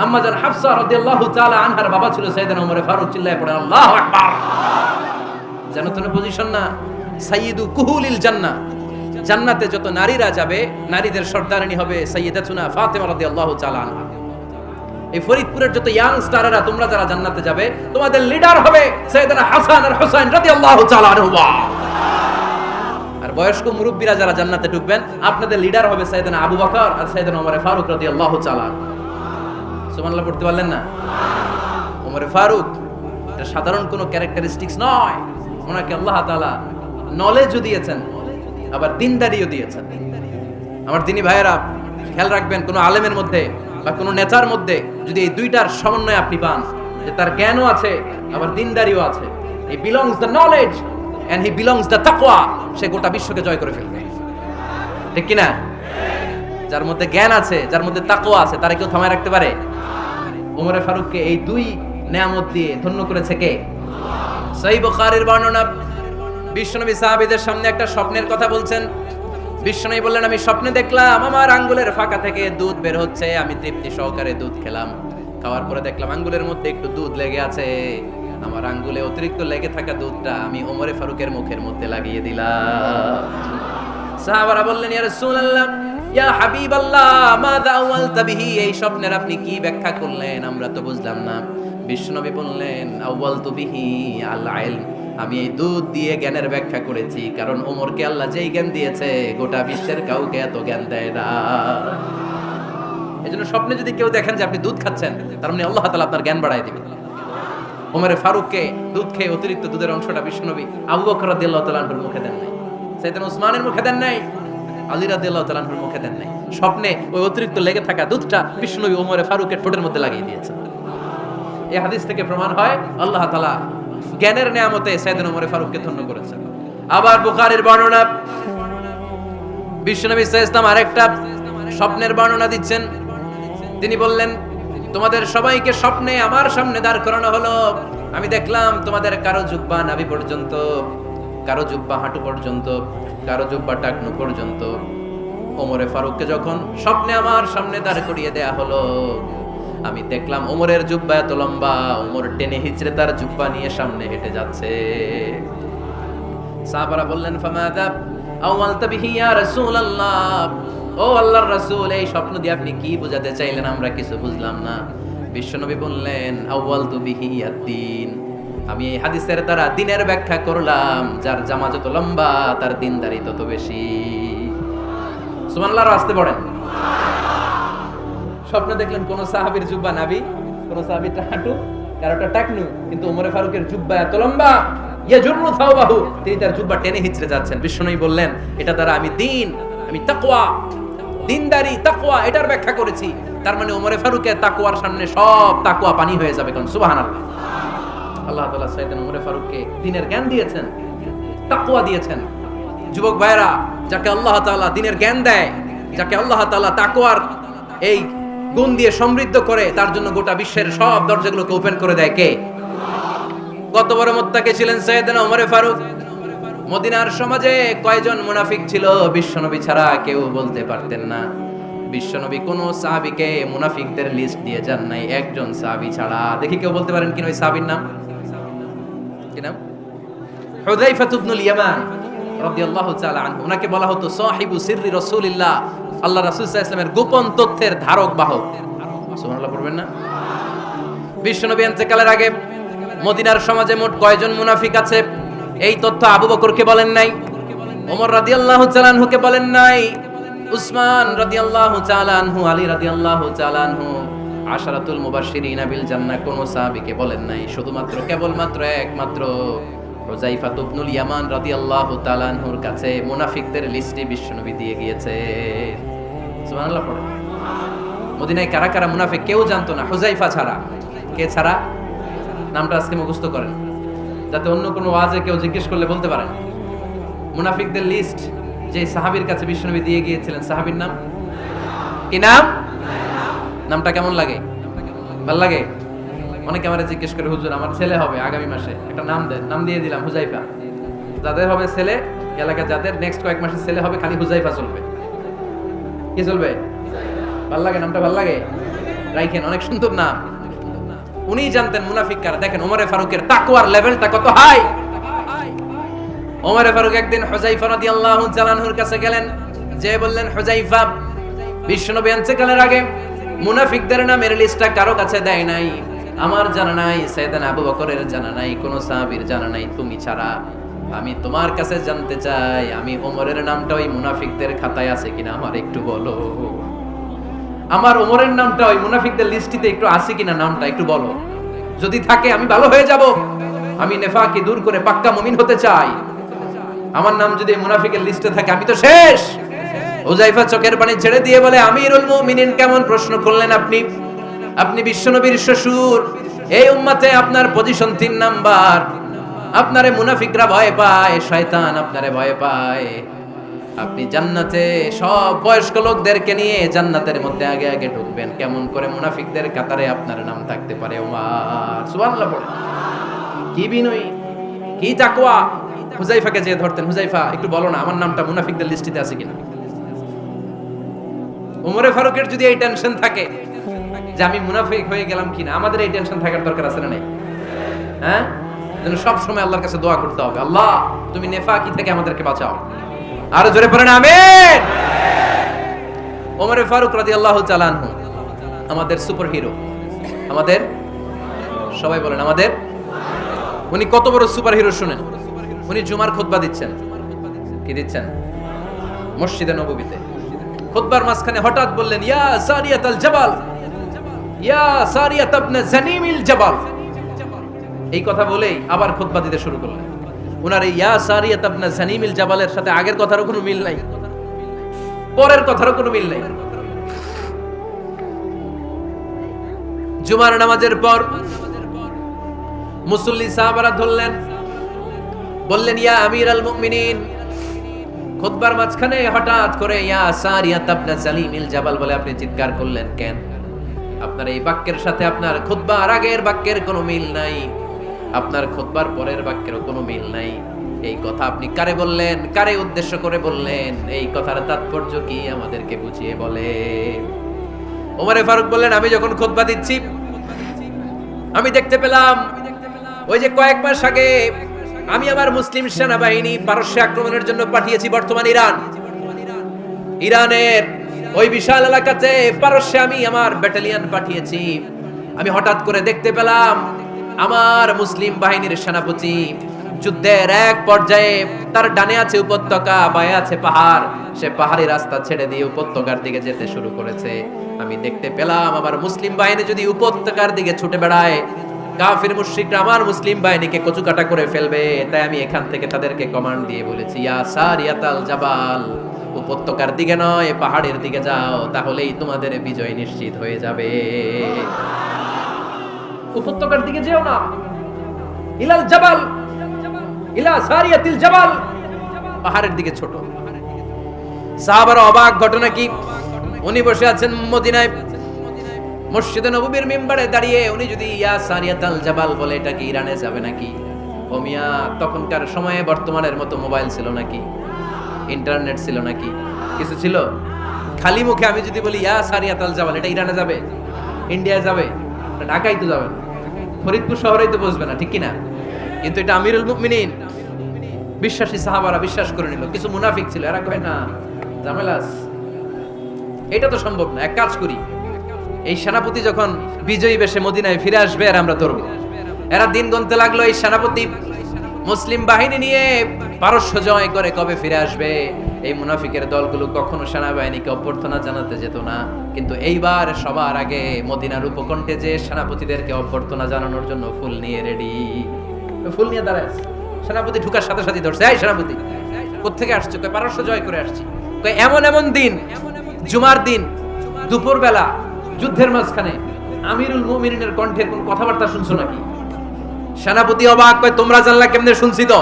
আম্মা জান হাফসা রাদিয়াল্লাহু তাআলা আনহার বাবা ছিল সাইয়েদনা ওমর ফারুক। চিল্লায়ে পড়ে আল্লাহু আকবার। জানো তো পজিশন না, সাইয়্যিদু কুহুলিল জান্নাহ। জান্নাতে যত নারীরা যাবে, নারীদের সর্দারিনী হবে সাইয়্যিদাতুনা ফাতেমা রাদিয়াল্লাহু তাআলা আনহা। এই ফরিদপুরের যত ইয়াং স্টারেরা তোমরা যারা জান্নাতে যাবে, তোমাদের লিডার হবে সাইয়েদনা হাসান আর হুসাইন রাদিয়াল্লাহু তাআলা আনহুমা। আর বয়স্ক মুরব্বীরা যারা জান্নাতে ঢুকবেন, আপনাদের লিডার হবে সাইয়েদনা আবু বকর আর সাইয়েদনা ওমর ফারুক রাদিয়াল্লাহু তাআলা। সুবহানাল্লাহ পড়তে পারলেন না? ওমর ফারুক এটা সাধারণ কোনো ক্যারেক্টারিস্টিক্স নয়। ওনাকে আল্লাহ তাআলা নলেজও দিয়েছেন, আবার দিনদারিও দিয়েছেন। আমার দিনী ভাইয়েরা খেয়াল রাখবেন, কোনো আলেমের মধ্যে বা কোনো নেতার মধ্যে যদি এই দুইটার সমন্বয় আপনি পান, যে তার জ্ঞানও আছে আবার দিনদারিও আছে, he belongs the knowledge and he belongs the তাকওয়া, সে গোটা বিশ্বকে জয় করে ফেলবে, ঠিক কি না? যার মধ্যে জ্ঞান আছে, যার মধ্যে তাকওয়া আছে, তারে কেউ থামায় রাখতে পারে? ওমর ফারুককে এই দুই নেয়ামত দিয়ে ধন্য করেছে কে? সহিহ বুখারীর বর্ণনা, বিশ্বনবী সাহাবীদের সামনে একটা স্বপ্নের কথা বলছেন। বিশ্বনবী বললেন, আমি স্বপ্নে দেখলাম আমার আঙ্গুলের ফাঁকা থেকে দুধ বের হচ্ছে, আমি তৃপ্তি সহকারে দুধ খেলাম। খাওয়ার পরে দেখলাম আঙ্গুলের মধ্যে একটু দুধ লেগে আছে। আমার আঙ্গুলে অতিরিক্ত লেগে থাকা দুধটা আমি ওমর ফারুকের মুখের মধ্যে লাগিয়ে দিলাম। সাহাবারা বললেন, ইয়া রাসূলুল্লাহ, ইয়া হাবিবাল্লাহ, মাযা আওয়ালতা বিহি, এই স্বপ্নের আপনি কি ব্যাখ্যা করলেন, আমরা তো বুঝলাম না। বিশ্বনবী বললেন, আওয়ালতু বিহি আল ইলম, আমি এই দুধ দিয়ে জ্ঞানের ব্যাখ্যা করেছি, কারণ ওমরকে আল্লাহ যেই জ্ঞান দিয়েছে গোটা বিশ্বের কাউকে এত জ্ঞান দেয় না। এজন্য স্বপ্নে যদি কেউ দেখেন যে আপনি দুধ খাচ্ছেন, তার মানে আল্লাহ তাআলা আপনার জ্ঞান বাড়ায় দিবেন। ওমর ফারুককে দুধ খেয়ে অতিরিক্ত দুধের অংশটা বিশ্বনবী আবু বকর রাদিয়াল্লাহু তাআলা আনহুর মুখে দেন নাই, সাইয়েদনা উসমানের মুখে দেন নাই, আলী রাদিয়াল্লাহু তাআলা আনহুর মুখে দেন নাই। স্বপ্নে ওই অতিরিক্ত লেগে থাকা দুধটা বিশ্বনবী ওমর ফারুকের ঠোঁটের মধ্যে লাগিয়ে দিয়েছেন। এই হাদিস থেকে প্রমাণ হয় আল্লাহ তাআলা জ্ঞানের নিয়ামতে সাইয়েদনা ওমর ফারুককে ধন্য করেছেন। আবার বুখারীর বর্ণনা, বিশ্বনবী সাল্লাল্লাহু আলাইহি ওয়াসাল্লাম আরেকটা স্বপ্নের বর্ণনা দিচ্ছেন। তিনি বললেন, তোমাদের সবাইকে স্বপ্নে আমার সামনে দাঁড় করানো হলো। আমি দেখলাম তোমাদের কারো জুব্বা নাভি পর্যন্ত, কারো জুব্বা হাঁটু পর্যন্ত, কারো জুব্বা টাকনু পর্যন্ত। ওমরে ফারুককে যখন স্বপ্নে আমার সামনে দাঁড় করিয়ে দেয়া হলো, আমি দেখলাম ওমরের জুব্বা এত লম্বা, ওমর টেনে হিচড়ে তার জুব্বা নিয়ে সামনে হেঁটে যাচ্ছে। সাহাবারা বললেন, ফামাযা আওয়ালতা বিহি ইয়া রাসূলুল্লাহ, ও আল্লাহর রাসূল, এই স্বপ্ন দিয়ে আপনি কি বোঝাতে চাইলেন, আমরা কিছু বুঝলাম না। বিশ্বনবী বললেন, আওয়ালতু বিহি আদ-দীন, আমি এই হাদিসের দ্বারা দ্বীনের ব্যাখ্যা করলাম, যার জামা যত লম্বা তার দ্বীনদারি তত বেশি। সুবহানাল্লাহ, আসতে পড়েন। স্বপ্নে দেখলেন কোন সাহাবীর জুব্বা নাভি, কোন সাহাবীর হাঁটু, কারোটা টাকনু, কিন্তু ওমর ফারুকের জুব্বা এত লম্বা, ইয়াজুরু থাওবাহু, তিনি তার জুব্বা টেনে হিচড়ে যাচ্ছেন। বিশ্বনবী বললেন, এটা দ্বারা আমি দ্বীন, আমি তাকওয়া, দ্বীনদারি, তাকওয়া, এটার ব্যাখ্যা করেছি। তার মানে ওমর ফারুকের তাকওয়ার সামনে সব তাকওয়া পানি হয়ে যাবে। কোন সুবহানাল্লাহ। আল্লাহ তাআলা সাইয়েদনা ওমর ফারুককে দ্বীনের জ্ঞান দিয়েছেন, তাকওয়া দিয়েছেন। যুবক ভাইরা, যাকে আল্লাহ তাআলা দ্বীনের জ্ঞান দেয়, যাকে আল্লাহ তাআলা তাকওয়ার এই গুণ দিয়ে সমৃদ্ধ করে, তার জন্য গোটা বিশ্বের সব দরজাগুলোকে ওপেন করে দেয় কে? কত বড় মুত্তাকি ছিলেন সাইয়েদনা ওমর ফারুক। মদিনার সমাজে কয়জন মুনাফিক ছিল বিশ্বনবী ছাড়া কেউ বলতে পারতেন না। বিশ্বনবী কোন সাহাবীকে মুনাফিকদের লিস্ট দিয়ে যান নাই, একজন সাহাবী ছাড়া। দেখি কেউ বলতে পারেন কিনা ওই সাহাবীর নাম? কি নাম? হুযায়ফা ইবনুল ইয়ামান রাদিয়াল্লাহু তাআলা আনহু। ওনাকে বলা হতো সাহিবু সিররি রাসূলিল্লাহ, আল্লাহ রাসূল সাল্লাল্লাহু আলাইহি ওয়াসাল্লামের গোপন তথ্যের ধারক বাহক। সুবহানাল্লাহ পড়বেন না? বিশ্বনবী ইন্তেকালের আগে মদিনার সমাজে মোট কয়জন মুনাফিক আছে এই তথ্য আবু বকরকে বলেন নাই, ওমর রাদিয়াল্লাহু তাআলা আনহুকে বলেন নাই, উসমান রাদিয়াল্লাহু তাআলা আনহু, আলী রাদিয়াল্লাহু তাআলা আনহু, আশারাতুল মুবাশশিরিন বিল জান্নাহ কোন সাহাবীকে বলেন নাই। শুধুমাত্র কেবলমাত্র একমাত্র হুযায়ফা ইবনুল ইয়ামান রাদিয়াল্লাহু তাআলা আনহুর কাছে মুনাফিকদের লিস্টে বিশ্বনবী দিয়ে গিয়েছে। সুবহানাল্লাহ পড়ো। মদিনায় কারা কারা মুনাফিক কেউ জানতো না হুযায়ফা ছাড়া। কে ছাড়া? নামটা আজকে মুখস্থ করেন, যাতে অন্য কোনো ওয়াজে কেউ জিজ্ঞেস করলে বলতে পারেন। মুনাফিকদের লিস্ট যে সাহাবীর কাছে বিশ্বনবী দিয়ে গিয়েছিলেন, সাহাবীর নাম কি? নাম? নামটা কেমন লাগে? ভালো লাগে? অনেকে আমারে জিজ্ঞেস করে, হুজুর আমার ছেলে হবে আগামী মাসে, একটা নাম দেন। নাম দিয়ে দিলাম হুযায়ফা। যাদের হবে ছেলে, এলাকা যাদের নেক্সট কয়েক মাসে ছেলে হবে, খালি হুযায়ফা চলবে। কি চলবে? ভাল লাগে? নামটা ভাল লাগে? রাইখেন, অনেক সুন্দর নাম। উনি জানতেন মুনাফিক কারা। দেখেন ওমরে ফারুকের তাকওয়ার লেভেলটা কত হাই। ওমরে ফারুক একদিন হুযায়ফা রাদিয়াল্লাহু তাআলা আনহুর কাছে গেলেন, যে বললেন, হুযায়ফা, বিশ্বনবী ইন্তেকালের আগে মুনাফিকদের নামের লিস্টটা কারো কাছে দেয় নাই, আমার জানা নাই, সাইয়েদনা আবু বকরের জানা নাই, কোন সাহাবীর জানা নাই, তুমি ছাড়া। আমি তোমার কাছে জানতে চাই, আমি ওমরের নামটা ওই মুনাফিকদের খাতায় আছে কিনা আমার একটু বলো। আমার ওমরের নামটা ওই মুনাফিকদের লিস্টিতে একটু আছে কিনা, নামটা একটু বলো। যদি থাকে আমি ভালো হয়ে যাব। আমি নেফাকি দূর করে পাক্কা মুমিন হতে চাই। আমার নাম যদি মুনাফিকের লিস্টে থাকে আমি তো শেষ। হুযায়ফা চোখের পানি ছেড়ে দিয়ে বলে, আমিরুল মুমিনিন, কেমন প্রশ্ন করলেন আপনি? আপনি বিশ্বনবীর শ্বশুর, এই উম্মতে আপনার পজিশন 3 নাম্বার। আপনারে মুনাফিকরা ভয় পায়, শয়তান আপনারে ভয় পায়। আপনি জান্নাতে সব বয়স্ক লোকদেরকে নিয়ে জান্নাতের মধ্যে আগে আগে ঢুকবেন, কেমন করে মুনাফিকদের কাতারে আপনার নাম থাকতে পারে? ওমর সুবহানাল্লাহ পড়ে। কি বিনয়ী, কি তাকওয়া। হুযায়ফাকে যে ধরতেন, হুযায়ফা একটু বলো না আমার নামটা মুনাফিকদের লিস্টিতে আছে কিনা। ওমরে ফারুকের যদি এই টেনশন থাকে যে আমি মুনাফিক হয়ে গেলাম কিনা, আমাদের এই টেনশন থাকার দরকার আছে না নাই? হ্যাঁ, যেন সব সময় আল্লাহর কাছে দোয়া করতে হবে, আল্লাহ তুমি নেফাকি থেকে আমাদেরকে বাঁচাও। আরো জোরে পড়েন আমিন। ওমরে ফারুক রাদিয়াল্লাহু তাআলা আনহু আমাদের সুপার হিরো, আমাদের সবাই বলেন আমাদের। উনি কত বড় সুপার হিরো শুনেন। উনি জুমার খুতবা দিচ্ছেন। কি দিচ্ছেন? মসজিদে নববীতে। খুতবার মাঝখানে হঠাৎ বললেন, ইয়া সারিয়াতাল জাবাল, ইয়া সারিয়াত ইবনে জানিমিল জাবাল। এই কথা বলেই আবার খুতবা দিতে শুরু করলেন। উনার এই ইয়া সারিয়াত ইবনে জানিমিল জাবালের সাথে আগের কথারও কোনো মিল নাই, পরের কথারও কোনো মিল নাই। জুমার নামাজের পর মুসল্লি সাহাবারা ধরলেন, বললেন, ইয়া আমিরাল মুমিনিন। খুতবার মাঝখানে হঠাৎ করে ইয়া সারিয়াত ইবনে জানিমিল জাবাল বলে আপনি চিৎকার করলেন কেন? আপনার এই বাক্যের সাথে আপনার খুতবার আগের বাক্যের কোনো মিল নাই, আপনার খুতবার পরের বাক্যেরও কোনো মিল নাই। এই কথা আপনি কারে বললেন, কারে উদ্দেশ্য করে বললেন? এই কথার তাৎপর্য কি আমাদেরকে বুঝিয়ে বলেন। ওমরে ফারুক বললেন, আমি যখন খুতবা দিচ্ছি আমি দেখতে পেলাম ওই যে কয়েক মাস আগে আমি আমার মুসলিম সেনাবাহিনী পারস্যে আক্রমণের জন্য পাঠিয়েছি, বর্তমান ইরানের ওই বিশাল এলাকাতে পারস্যে আমি আমার ব্যাটালিয়ন পাঠিয়েছি। আমি হঠাৎ করে দেখতে পেলাম আমার মুসলিম বাহিনীর সেনাপতি যুদ্ধের এক পর্যায়ে তার ডানে আছে উপত্যকা, বায়ে আছে পাহাড়, সে পাহাড়ি রাস্তা ছেড়ে দিয়ে উপত্যকার দিকে যেতে শুরু করেছে। আমি দেখতে পেলাম আমার মুসলিম বাহিনী যদি উপত্যকার দিকে ছুটে বেড়ায়, কাফির মুশরিকরা আমার মুসলিম বাহিনীকে কচুকাটা করে ফেলবে। তাই আমি এখান থেকে তাদেরকে কমান্ড দিয়ে বলেছি, ইয়া সারিয়াতাল জাবাল, উপত্যকার দিকে নয় পাহাড়ের দিকে যাও, তাহলেই তোমাদের বিজয় নিশ্চিত হয়ে যাবে। উপত্যকার দিকে যেও না, ইলাল জাবাল, ইলা সারিয়াতিল জাবাল, পাহাড়ের দিকে ছোট। সাহাবারা অবাক, ঘটনা কি? উনি বসে আছেন মদিনায় মসজিদে নববীর মিম্বারে দাঁড়িয়ে, উনি যদি ইয়া সারিয়াতাল জাবাল বলে, এটা কি ইরানে যাবে নাকি? ও মিয়া, তখনকার সময়ে বর্তমানের মতো মোবাইল ছিল নাকি? ইন্টারনেট ছিল নাকি? কিছু ছিল? খালি মুখে আমি যদি বলি ইয়া সারিয়াতাল জাবাল, এটা ইরানে যাবে, ইন্ডিয়ায় যাবে, ঢাকায় তো যাবে না, ফরিদপুর শহরেই তো বসবে না, ঠিক কিনা? কিন্তু এটা আমিরুল মুমিনিন, বিশ্বাসী সাহাবারা বিশ্বাস করে নিল। কিছু মুনাফিক ছিল, এরা কয় না ঝামেলাস, এটা তো সম্ভব না। এক কাজ করি, এই সেনাপতি যখন বিজয়ী বেশে মদিনায় ফিরে আসবে আর আমরা ধরবো। এরা দিন গুনতে লাগলো, এই সেনাপতি মুসলিম বাহিনী নিয়ে পারস্য জয় করে কবে ফিরে আসবে। এই মুনাফিকের দলগুলো কখনো সেনাবাহিনীকে অভ্যর্থনা জানাতে যেত না, কিন্তু এইবার সবার আগে মদিনার উপকণ্ঠে যে সেনাপতিদেরকে অভ্যর্থনা জানানোর জন্য ফুল নিয়ে রেডি, ফুল নিয়ে দাঁড়ায় সেনাপতি। ঢুকার সাথে সাথে ধরছে, এই সেনাপতি কোত্থেকে আসছে? কয় পারস্য জয় করে আসছি। কয় এমন এমন দিন, জুমার দিন দুপুর বেলা যুদ্ধের মাঝখানে আমিরুল মুমিনিনের কণ্ঠের কোন কথাবার্তা শুনছো নাকি? সেনাপতি অবাক, কয় তোমরা জানলা কেমনে? শুনছি তো।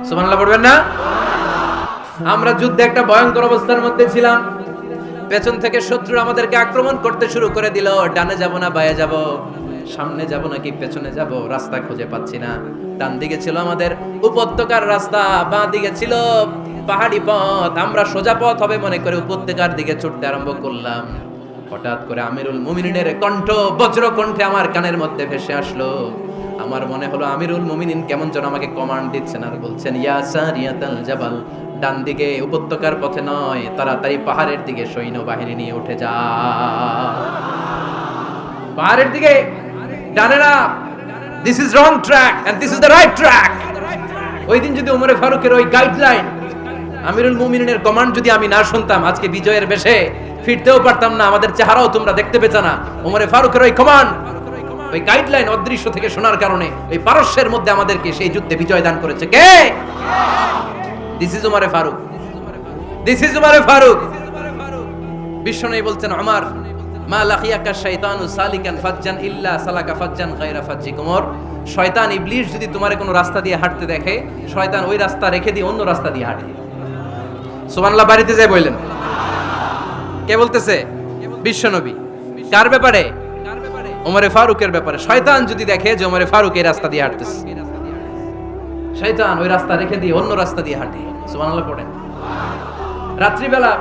সুবহানাল্লাহ পড়বেন না? আমরা যুদ্ধে একটা ভয়ঙ্কর অবস্থার মধ্যে ছিলাম, পেছন থেকে শত্রু আমাদেরকে আক্রমণ করতে শুরু করে দিল। ডানে যাব না বায়ে যাব, সামনে যাব নাকি পেছনে যাব, রাস্তা খুঁজে পাচ্ছি না। ডান দিকে ছিল আমাদের উপত্যকার রাস্তা, বাঁ দিকে ছিল পাহাড়ি পথ। আমরা সোজা পথ হবে মনে করে উপত্যকার দিকে ছুটতে আরম্ভ করলাম। হঠাৎ করে আমিরুল মুমিনিনের কণ্ঠ বজ্র কণ্ঠে আমার কানের মধ্যে ভেসে আসলো। আমার মনে হলো আমিরুল মুমিনিন কেমন যেন আমাকে কমান্ড দিচ্ছেন আর বলছেন, ইয়া সারিয়াতাল জাবাল, ডান দিকে উপত্যকার পথে নয়, তাড়াতাড়ি পাহাড়ের দিকে সৈন্যবাহিনী নিয়ে উঠে যা। পাহাড়ের দিকে, ডানে না, this is wrong track and this is the right track. ওই দিন যদি ওমরে ফারুকের ওই গাইডলাইন, আমিরুল মুমিনিনের কমান্ড যদি আমি না শুনতাম, আজকে বিজয়ের বেশে ফিরতেও পারতাম না, আমাদের চেহারাও তোমরা দেখতে পেতে না। ওমরে ফারুকের ওই কমান্ড, ওই গাইডলাইন অদৃশ্য থেকে শোনার কারণে ওই পারস্যের মধ্যে আমাদেরকে সেই যুদ্ধে বিজয় দান করেছে কে? দিস ইজ ওমরে ফারুক, দিস ইজ ওমরে ফারুক। বিশ্বনবী বলছেন, ওমর মা লাকিয়াকা শাইতানু সালিকান ফাজ্জান ইল্লা সালাকা ফাজ্জান গায়রা ফাজ্জিক। ওমর, শয়তান ইবলিস যদি তোমারে কোনো রাস্তা দিয়ে হাঁটতে দেখে, শয়তান ওই রাস্তা রেখে দিয়ে অন্য রাস্তা দিয়ে হাঁটে। সুবহানাল্লাহ বাড়িতে যায় বললেন। কে বলতেছে? বিশ্বনবী। কার ব্যাপারে? ওমরে ফারুকের ব্যাপারে। শয়তান যদি দেখে যে ওমরে ফারুক এই রাস্তা দিয়ে হাঁটতেছে, শয়তান ওই রাস্তা রেখে দিয়ে অন্য রাস্তা দিয়ে হাঁটে। সুবহানাল্লাহ পড়েন। রাত্রিবেলা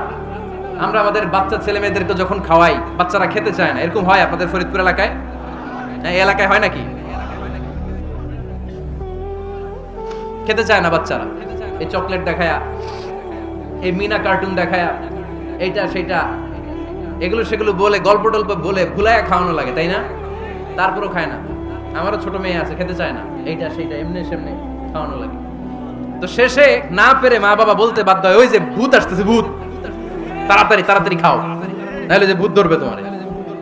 আমরা আমাদের বাচ্চা ছেলে মেয়েদেরকে যখন খাওয়াই, বাচ্চারা খেতে চায় না, এরকম হয় আপনাদের ফরিদপুর এলাকায়? এই এলাকায় হয় নাকি? খেতে চায় না বাচ্চারা, এই চকলেট দেখায়া, এই মিনা কার্টুন দেখায়া, এইটা সেটা এগুলো সেগুলো বলে, গল্প টল্প বলে ভুলায়া খাওয়ানো লাগে, তাই না? তারপরও খায় না। আমারও ছোট মেয়ে আছে, খেতে চায় না, এইটা সেইটা এমনি সেমনি খাওয়ানো লাগে। তো শেষে না পেরে মা বাবা বলতে বাধ্য হয়, ওই যে ভূত আসতেছে, ভূত, তাড়াতাড়ি তাড়াতাড়ি খাও, নাহলে যে ভূত ধরবে তোমার।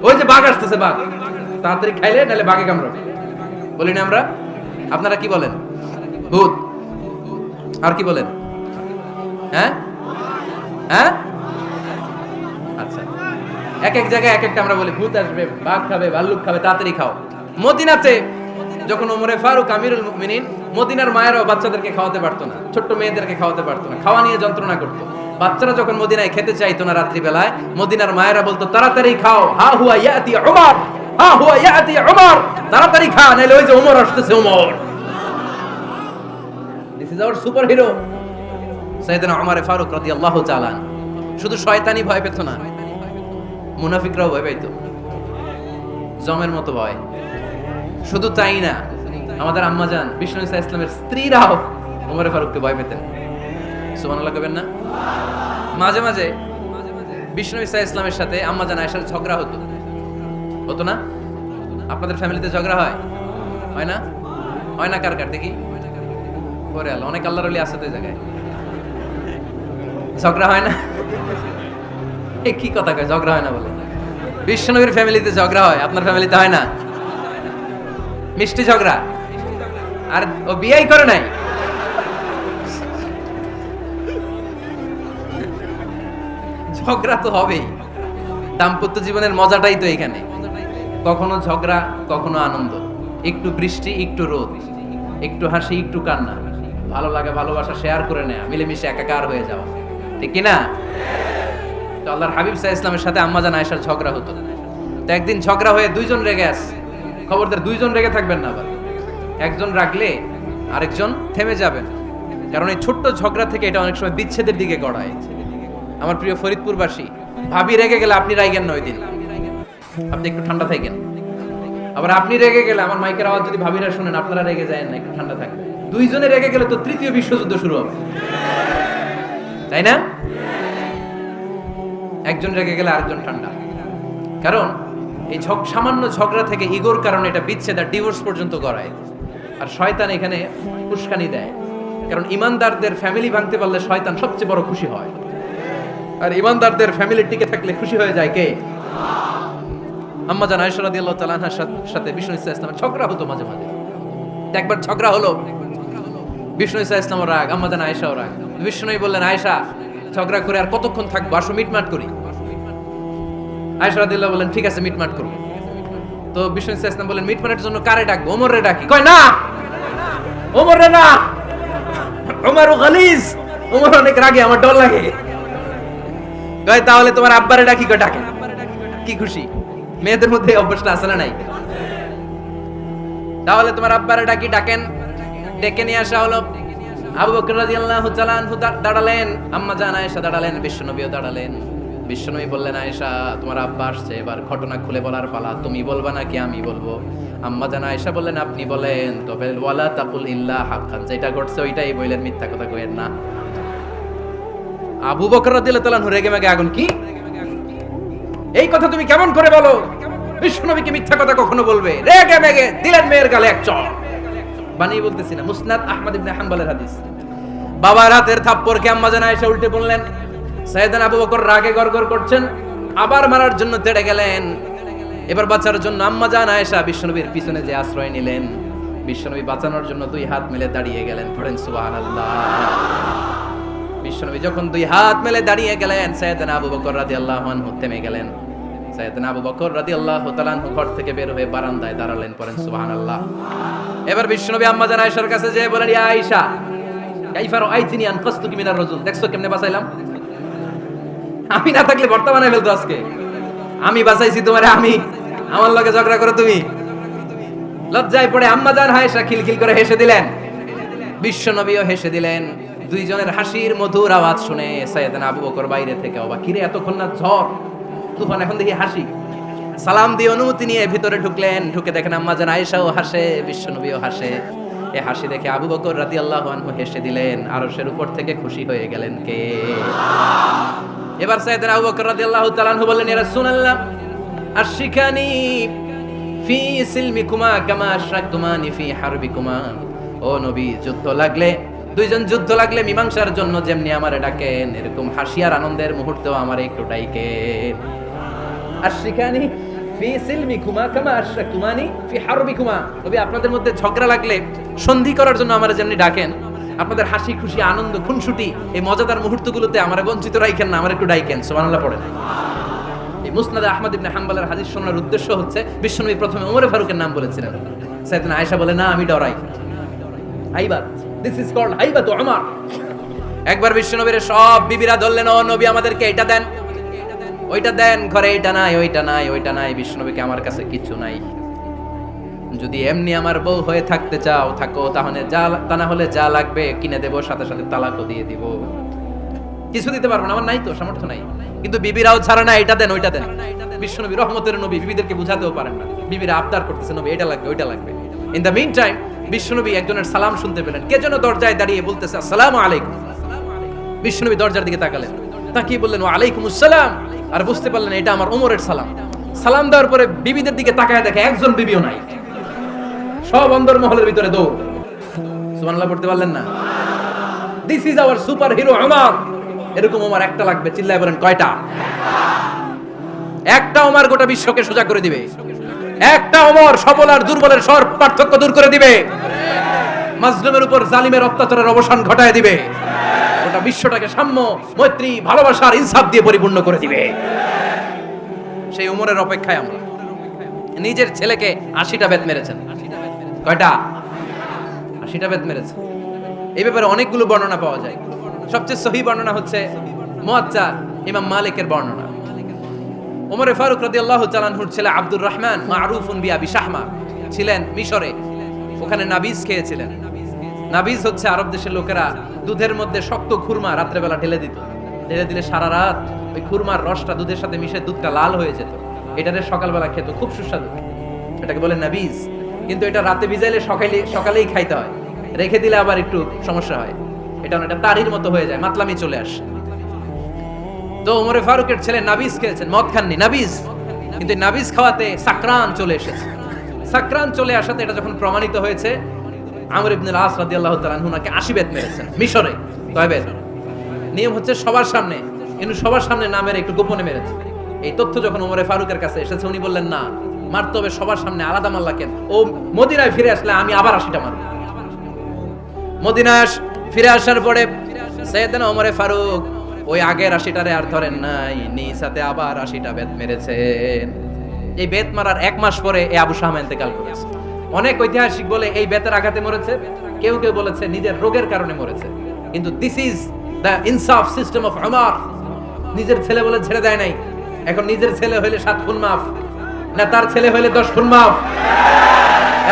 ওই যে বাঘ আসতেছে, বাঘ, তাড়াতাড়ি খাইলে নাহলে বাঘে কামড়াবে। বলি না আমরা? আপনারা কি বলেন? ভূত। আর কি বলেন? হ্যাঁ হ্যাঁ, আচ্ছা, এক এক জায়গায় এক একটা আমরা বলি, ভূত আসবে, বাঘ খাবে, ভাল্লুক খাবে, তাড়াতাড়ি খাও। মদিনাতে যখন ওমরে ফারুক আমিরুল মুমিনিন, মদিনার মায়েরাও বাচ্চাদেরকে খাওয়াতে পারতো না, ছোট্ট মেয়েদেরকে খাওয়াতে পারতো না, খাওয়া নিয়ে যন্ত্রণা করতো। বাচ্চারা যখন মদিনায় খেতে চাইতো না রাত্রিবেলায়, মদিনার মায়েরা বলতো, তাড়াতাড়ি খাও, হা হুয়া ইয়াতি উমর, হা হুয়া ইয়াতি উমর, তাড়াতাড়ি খা, নাহলে ওই যে ওমর আসতেছে, Omar. This is our super hero সাইয়েদনা ওমর ফারুক রাদিয়াল্লাহু তাআলা। শুধু শয়তানি ভয় পেত না, মুনাফিকরাও ভয় পাইতো, জমের মতো ভয়। শুধু তাই না, আমাদের আম্মাজান বিষ্ণু ইসা ইসলামের স্ত্রীরাও ওমর ফারুককে ভয় পেতেন। সুবহানাল্লাহ কইবেন না? মাঝে মাঝে বিষ্ণু ইসা ইসলামের সাথে আম্মাজান আয়েশার ঝগড়া হতো, হতো না? আপনাদের ফ্যামিলিতে ঝগড়া হয়? হয় না? হয় না? কার কার দেখি? ওরে আল্লাহ, অনেক আল্লাহর ওলি আছে তো এই জায়গায়। ঝগড়া হয় না? এ কি কথা কয়, ঝগড়া হয় না বলে? বিশ্বনবীর ফ্যামিলিতে ঝগড়া হয়, আপনার ফ্যামিলিতে হয় না? মিষ্টি ঝগড়া। আর ও বিয়েই করে নাই। ঝগড়া তো হবেই, দাম্পত্য জীবনের মজাটাই তো এখানে। কখনো ঝগড়া, কখনো আনন্দ, একটু বৃষ্টি, একটু রোদ, একটু হাসি, একটু কান্না, ভালো লাগে, ভালোবাসা শেয়ার করে নেয়া, মিলেমিশে একাকার হয়ে যাওয়া, ঠিক কিনা? তো আল্লাহর হাবিব সাল্লাল্লাহু আলাইহি ওয়াসাল্লামের সাথে আম্মাজান আয়েশার ঝগড়া হতো। তো একদিন ঝগড়া হয়ে দুইজন রেগে আছে। খবরদার, দুইজন রেগে থাকবেন না আবার। একজন রাগলে আরেকজন থেমে যাবেন, কারণ এই ছোট্ট ঝগড়া থেকে এটা অনেক সময় বিচ্ছেদের দিকে গড়ায়। আমার প্রিয় ফরিদপুরবাসী, ভাবি রেগে গেলে আপনি রাইগেন না ওই দিন, আপনি একটু ঠান্ডা থাকেন। আবার আপনি রেগে গেলে আমার মাইকের আওয়াজ যদি ভাবিরা শুনেন, আপনারা রেগে যায় না, একটু ঠান্ডা থাকবেন। দুইজনে রেগে গেলে তো তৃতীয় বিশ্বযুদ্ধ শুরু হবে, তাই না? একজন রেগে গেলে আরেকজন ঠান্ডা। কারণ এই সামান্য ঝগড়া থেকে ইগোর কারণে এটা বিচ্ছেদ আর ডিভোর্স পর্যন্ত করায়। আর শয়তান এখানে উস্কানি দেয়, কারণ ইমানদারদের ফ্যামিলি ভাঙতে পারলে শয়তান সবচেয়ে বড় খুশি হয়। আর ইমানদারদের ফ্যামিলি টিকে থাকলে খুশি হয়ে যায় কে? আম্মা জান আয়েশা রাদিয়াল্লাহু তাআলা আনহার সাথে বিষ্ণু ইসা ইসলামের ঝগড়া হতো মাঝে মাঝে। একবার ঝগড়া হলো, বিষ্ণু ইসা ইসলামের রাগ, আম্মা জান আয়েশাও রাগ। বিষ্ণুই বললেন, আয়েশা ঝগড়া করে আর কতক্ষণ থাকবো, আসো মিটমাট করি। আয়েশা রাদিয়াল্লাহু বললেন, ঠিক আছে মিটমাট করব। তো বিষ্ণু ইসা ইসলাম বললেন, মিটমাটের জন্য কারে ডাকবো? ওমরে ডাকি। কয় না, ওমরে না, ওমর গালিজ, ওমর অনেক রাগে, আমার ডর লাগে। কয় তাহলে তোমার আব্বারে ডাকি। কয় ডাকে। কি খুশি, মেয়েদের মধ্যে অভ্যাসটা আছে না নাই? তাহলে তোমার আব্বারে ডাকি। ডাকেন, ডেকে নিয়ে আসা হলো। আবু বকর রাদিয়াল্লাহু তাআলা আনহু দাঁড়ালেন, আম্মা জান আয়েশা দাঁড়ালেন, বিশ্বনবীও দাঁড়ালেন। বিশ্বনবী বললেন, আয়েশা তোমার আব্বা আসছে, এবার ঘটনা খুলে বলার পালা, তুমি বলবা নাকি আমি বলবো? আম্মা জান আয়েশা বললেন, আপনি বলেন। তবে ওয়ালা তাকুল ইল্লা হাক্কান, যেটা ঘটছে ওইটাই বললেন, মিথ্যা কথা কইেন না। আবু বকর রাদিয়াল্লাহু তাআলা রেগে মেগে আগুন, কি এই কথা তুমি কেমন করে বলো? বিশ্বনবীকে মিথ্যা কথা কখনো বলবে? রেগে মেগে দিলেন মেয়ের গালে এক চড়। বানিয়ে বলতেছি না, মুসনাদ আহমদ ইবনে হাম্বলের হাদিস। বাবার হাতের থাপ্পড়কে আম্মা জান আয়েশা উল্টে বললেন। সাইয়েদনা আবু বকর রাগে গড়গড় করছেন, আবার মারার জন্য তেড়ে গেলেন। এবার বাঁচার জন্য আম্মা জান আয়েশা বিশ্বনবীর পিছনে যে আশ্রয় নিলেন, বিশ্বনবী বাঁচানোর জন্য দুই হাত মেলে দাঁড়িয়ে গেলেন। পড়েন সুবহানাল্লাহ। বিশ্বনবী যখন দুই হাত মেলে দাঁড়িয়ে গেলেন, সাইয়েদনা আবু বকর রাদিয়াল্লাহু আনহু থেমে গেলেন। সাইয়েদনা আবু বকর রাদিয়াল্লাহু তাআলা আনহু ঘর থেকে বের হয়ে বারান্দায় দাঁড়ালেন। পড়েন সুবহানাল্লাহ। এবার বিশ্বনবী আম্মা জান আয়েশার কাছে যেয়ে বলেন, ইয়া আয়েশা কাইফা রাআইতিনি আনকাসতুকি মিনার রাজুল, দেখছো কেমনে বাঁচাইলাম? আমি না থাকলে ভর্তা বানাই ফেলতো আজকে। আমি বাঁচাইছি তোমারে, আমি আমার লগে ঝগড়া করো তুমি। লজ্জায় পড়ে আম্মা জান আয়েশা খিলখিল করে হেসে দিলেন, বিশ্বনবীও হেসে দিলেন। দুইজনের হাসির মধুর আওয়াজ শুনে সাইয়েদনা আবু বকর বাইরে থেকে অবাক, কিরে এতক্ষণ না ঝড় তুফান, এখন দেখি হাসি। সালাম দিয়ে অনুমতি নিয়ে ভিতরে ঢুকলেন। ঢুকে দেখেন আম্মা জান আয়েশাও হাসে, বিশ্বনবীও হাসে। এই হাসি দেখে আবু বকর রাদিয়াল্লাহু আনহু হেসে দিলেন। আরশের উপর থেকে খুশি হয়ে গেলেন কে? এবার সাইয়েদনা আবু বকর রাদিয়াল্লাহু তাআলা আনহু বললেন, ইয়া রাসূলুল্লাহ আশরিকানি ফি সিলমিকুমা কামা আশরাকতুমানি ফি হারবিকুমা। ও নবী, যুদ্ধ লাগলে, দুইজন যুদ্ধ লাগলে মীমাংসার জন্য যেমনি আমারে ডাকেন, এরকম হাসি আর আনন্দের মুহূর্তেও আমারে একটু ডাকেন। আশরিকানি ফি সিলমিকুমা কামা আশরাকতুমানি ফি হারবিকুমা। নবী, আপনাদের মধ্যে ঝগড়া লাগলে সন্ধি করার জন্য আমারে যেমনি ডাকেন, আপনাদের হাসি খুশি আনন্দ খুনসুটি এই মজাদার মুহূর্তগুলোতে আমারে বঞ্চিত রাখেন না, আমার একটু ডাকেন। সুবহানাল্লাহ পড়েন। এই মুসনাদ আহমদ ইবনে হাম্বলের হাদিস শোনার উদ্দেশ্য হচ্ছে, বিশ্বনবী প্রথমে ওমর ফারুকের নাম বলেছিলেন। সাইয়েদনা আয়েশা বলে, না আমি ডরাই। হাইবাত, দিস ইজ কল্ড হাইবাত ওমর। একবার বিশ্বনবীর সব বিবিরা ধরলেন, ও নবী আমাদেরকে এটা দেন, ওইটা দেন, ঘরে এটা নাই, ওইটা নাই, ওইটা নাই। বিশ্বনবীকে, আমার কাছে কিছু নাই, যদি এমনি আমার বউ হয়ে থাকতে চাও থাকো, তাহলে যা, তা না হলে যা লাগবে কিনে দেবো, সাথে সাথে তালাকও দিয়ে দিব। কিছু দিতে পারবো না, আমার নাই তো, সামর্থ্য নাই। কিন্তু বিবিরাও ছাড়ে না, এটা দেন ওইটা দেন। বিশ্বনবী রহমতের নবী, বিবিদেরকে বুঝাতেও পারেন না। বিবিরা আবদার করতেছে, নবী এটা লাগবে, ওইটা লাগবে। ইন দ্য মিন টাইম বিশ্বনবী একজনের সালাম শুনতে পেলেন। কে যেন দরজায় দাঁড়িয়ে বলতেছে, আসসালামু আলাইকুম। বিশ্বনবী দরজার দিকে তাকালেন, তাকিয়ে বললেন, ওয়া আলাইকুমুস সালাম। আর বুঝতে পারলেন এটা আমার ওমরের সালাম। সালাম দেওয়ার পরে বিবিদের দিকে তাকায় দেখে একজন বিবিও নাই, সব অন্দর মহলের ভিতরে দৌড়। সুবহানাল্লাহ পড়তে পারলেন না? This is our super hero Omar. এরকম ওমর একটা লাগবে, চিল্লায় বলেন কয়টা? একটা ওমর গোটা বিশ্বকে সোজা করে দিবে। একটা ওমর সবল আর দুর্বলের সব পার্থক্য দূর করে দিবে। মাজলুমের উপর জালিমের অত্যাচারের অবসান ঘটায় দিবে। গোটা বিশ্বটাকে সাম্য, মৈত্রী, ভালোবাসার ইনসাফ দিয়ে পরিপূর্ণ করে দিবে। সেই ওমরের অপেক্ষায় আমরা। নিজের ছেলেকে 80টা বেত মেরেছেন। কয়টা? 80টা বেত মেরেছেন। এই ব্যাপারে অনেকগুলো বর্ণনা পাওয়া যায়। সবচেয়ে সহি বর্ণনা হচ্ছে মুয়াত্তা ইমাম মালিকের বর্ণনা। ওমর ফারুক রাদিয়াল্লাহু তাআলা আনহুর ছেলে আব্দুর রহমান মারুফুন বিআবি শাহমা ছিলেন মিশরে। ওখানে নাবিজ খেয়েছিলেন। নাবিজ হচ্ছে আরব দেশের লোকেরা দুধের মধ্যে শক্ত খুরমা রাত্রে বেলা ঢেলে দিত। ঢেলে দিলে সারা রাত ওই খুরমার রসটা দুধের সাথে মিশে দুধটা লাল হয়ে যেত। এটারে সকালবেলা খেত, খুব সুস্বাদু, এটাকে বলে নাবিজ। কিন্তু এটা রাতে ভিজাইলে সকালেই খাইতে হয়, রেখে দিলে আবার একটু সমস্যা হয়, এটা অনেকটা তারির মতো হয়ে যায়, মাতলামি চলে আসে। তো ওমরে ফারুকের ছেলে নাবিজ খেয়েছেন, মদ খাননি, নাবিজ। কিন্তু নাবিজ খাওয়াতে সাকরান চলে এসেছে। সাকরান চলে আসাতে এটা যখন প্রমাণিত হয়েছে, আমর ইবনে আল আস রাদিয়াল্লাহু তাআলা আনহু নাকি 80 বেত মেরেছেন মিশরে। কয় বেত? নিয়ম হচ্ছে সবার সামনে, কিন্তু সবার সামনে না মেরে একটু গোপনে মেরেছে। এই তথ্য যখন ওমরে ফারুকের কাছে এসেছে, উনি বললেন না, মারতে হবে সবার সামনে, আলাদা মারলা কেন? ও মদিনায় ফিরে আসলে আমি আবার 80টা মারব। মদিনায় ফিরে আসার পরে সাইয়েদনা ওমরে ফারুক ওই আগের 80টারে আর ধরেন নাই, নিসাতে আবার 80টা বেত মেরেছেন। এই বেত মারার 1 মাস পরে এই আবু শামা ইন্তেকাল করেছে। অনেক ঐতিহাসিক বলে এই বেতের আঘাতে মরেছে, কেউ কেউ বলেছে নিজের রোগের কারণে মরেছে। কিন্তু দিস ইজ দ্য ইনসাফ সিস্টেম অফ উমর। নিজের ছেলে বলে ছেড়ে দেয় নাই। এখন নিজের ছেলে হইলে 7 খুন মাফ, না তার ছেলে হইলে 10 খুন মাফ,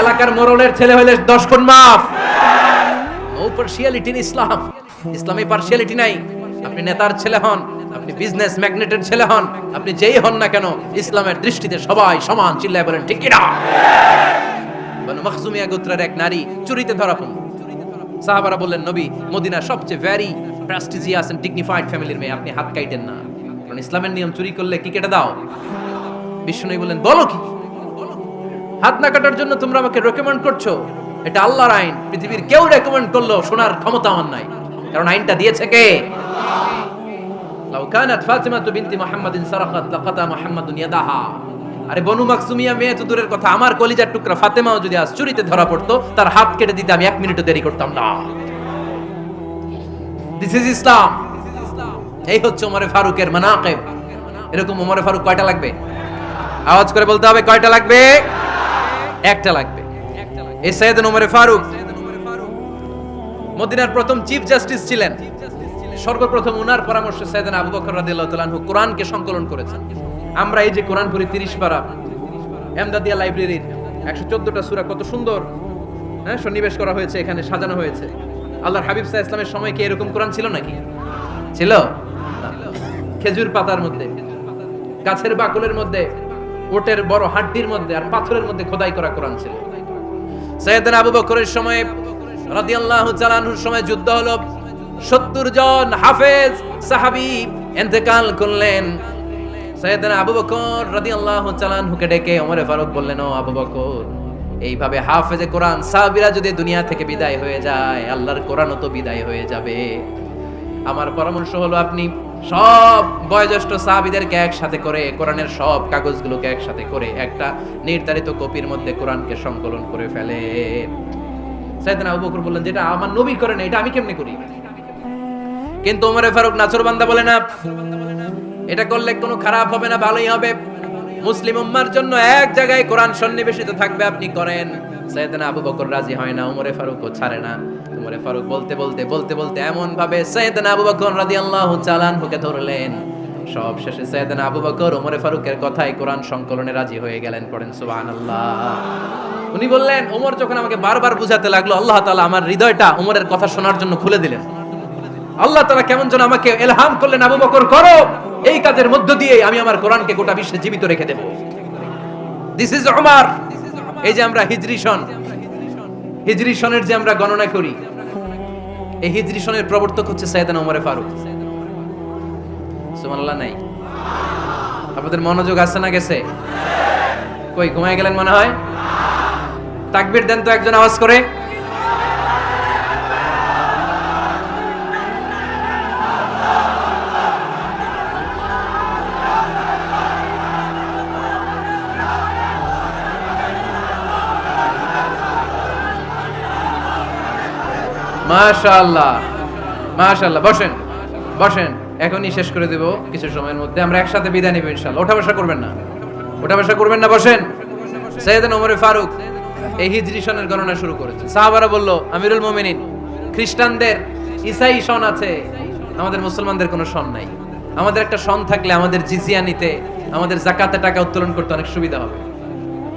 এলাকার মোড়লের ছেলে হইলে 10 খুন মাফ। নো পার্সিয়ালিটি ইন ইসলাম। ইসলামে পার্সিয়ালিটি নাই। আপনি নেতার ছেলে হন, আপনি বিজনেস ম্যাগনেটের ছেলে হন, আপনি যেই হন না কেন, ইসলামের দৃষ্টিতে সবাই সমান। চিল্লায় বলেন ঠিক কি না? বনু মখজুমিয়া গোত্রের এক নারী চুরিতে ধরা পড়ল। সাহাবারা বললেন, নবী, মদিনার সবচেয়ে ভেরি প্রেস্টিজিয়াস এন্ড ডিগনিফাইড ফ্যামিলির মেয়ে, আপনি হাত কাটেন না, কারণ ইসলামের নিয়ম চুরি করলে কি কেটে দাও? বিশ্বনবী বললেন, বলো কি? হাত না কাটার জন্য তোমরা আমাকে রেকমেন্ড করছো? এটা আল্লাহর আইন। পৃথিবীর কেউ রেকমেন্ড করলো শোনার ক্ষমতা আমার নাই, কারণ আইনটা দিয়েছে কে? লাউ কানাত ফাতিমাতু বিনতি মুহাম্মাদিন সারাকাত লাকাতা মুহাম্মাদুন ইয়াদাহা। আরে বনু মাকসুমিয়া মেয়ে তো দূরের কথা, আমার কলিজার টুকরা ফাতেমাও যদি আজ চুরিতে ধরা পড়তো, তার হাত কেটে দিতে আমি 1 মিনিটও দেরি করতাম না। দিস ইজ ইসলাম। এই হচ্ছে ওমরে ফারুকের মানাকিব। এরকম ওমরে ফারুক কয়টা লাগবে? আওয়াজ করে বলতে হবে, কয়টা লাগবে? একটা লাগবে। এই সাইয়েদনা ওমরে ফারুক মদিনার প্রথম চিফ জাস্টিস ছিলেন। সর্বপ্রথম উনার পরামর্শে সাইয়েদনা আবু বকর রাদিয়াল্লাহু তাআলা আনহু কোরআনকে সংকলন করেছেন। আমরা এই যে কোরআন পড়ি 30 পারা, এমদাদিয়া লাইব্রেরির 114টা সূরা, কত সুন্দর সন্নিবেশ করা হয়েছে, এখানে সাজানো হয়েছে। আল্লাহর হাবিব সাল্লাল্লাহু আলাইহি ওয়াসাল্লামের সময় কি এরকম কোরআন ছিল নাকি? ছিল? খেজুর পাতার মধ্যে, গাছের বাকলের মধ্যে, ওটের বড় হাড্ডির মধ্যে আর পাথরের মধ্যে খোদাই করা কোরআন ছিল। সাইয়েদনা আবু বকরের সময় রাদিয়াল্লাহু তাআলা আনহুর সময় যুদ্ধ হলো, 70 জন হাফেজ সাহাবী ইন্তেকাল করলেন। সাইয়েদনা আবু বকর রাদিয়াল্লাহু তাআলা আনহুকে ডেকে ওমরে ফারুক বললেন, ও আবু বকর, এইভাবে হাফেজে কোরআন সাহাবীরা যদি দুনিয়া থেকে বিদায় হয়ে যায়, আল্লাহর কোরআনও তো বিদায় হয়ে যাবে। আমার পরামর্শ হলো আপনি সব বয়োজ্যেষ্ঠ সাহাবীদেরকে একসাথে করে, কোরআনের সব কাগজগুলোকে একসাথে করে একটা নির্ধারিত কপির মধ্যে কোরআনকে সংকলন করে ফেলে। সাইয়েদনা আবু বকর বললেন, যেটা আমার নবী করেন এটা আমি কেমনে করি? কিন্তু ওমরে ফারুক নাছরবান্দা বলে না, এটা করলে কোনো খারাপ হবে না, ভালোই হবে। মুসলিম উম্মার জন্য এক জায়গায় কোরআন সন্নিবেশিত থাকবে, আপনি করেন। সাইয়েদনা আবু বকর রাজি হয় না, ওমরে ফারুকও ছাড়ে না। ওমরে ফারুক বলতে এমন ভাবে সাইয়েদনা আবু বকর রাদিয়াল্লাহু তাআলা আনহুকে ধরলেন, সব শেষে সাইয়েদনা আবু বকর ওমরে ফারুকের কথায় কোরআন সংকলনে রাজি হয়ে গেলেন। পড়েন সুবহানাল্লাহ। উনি বললেন, ওমর যখন আমাকে বারবার বুঝাতে লাগলো, আল্লাহ তাআলা আমার হৃদয়টা ওমরের কথা শোনার জন্য খুলে দিলেন। আল্লাহ তাআলা কেমন যেন আমাকে ইলহাম করলেন, আবু বকর করো, এই কাজের মধ্য দিয়ে আমি আমার কোরআনকে গোটা বিশ্বে জীবিত রেখে দেব। This is Umar. এই যে আমরা হিজরি সনের যে আমরা গণনা করি, এই হিজরি সনের প্রবর্তক হচ্ছে সাইয়েদনা ওমরে ফারুক। সুবহানাল্লাহ নাই? আপনাদের মনোযোগ আছে না গেছে? কই ঘুমায় গেলেন মনে হয়? তাকবীর দেন তো একজন আওয়াজ করে। মাশাআল্লাহ, মাশাআল্লাহ। বসেন, এখনই শেষ করে দেব কিছু সময়ের মধ্যে। আমরা একসাথে বিদায় নিব ইনশাআল্লাহ। ওঠা বসা করবেন না, বসেন। সাইয়েদনা ওমর ফারুক এই হিজরি সনের গণনা শুরু করেছে। সাহাবারা বলল, আমিরুল মুমিনিন, খ্রিস্টানদের ঈসাই সন আছে, আমাদের মুসলমানদের কোনো সন নাই। আমাদের একটা সন থাকলে আমাদের জিজিয়া নিতে, আমাদের যাকাতে টাকা উত্তোলন করতে অনেক সুবিধা হবে।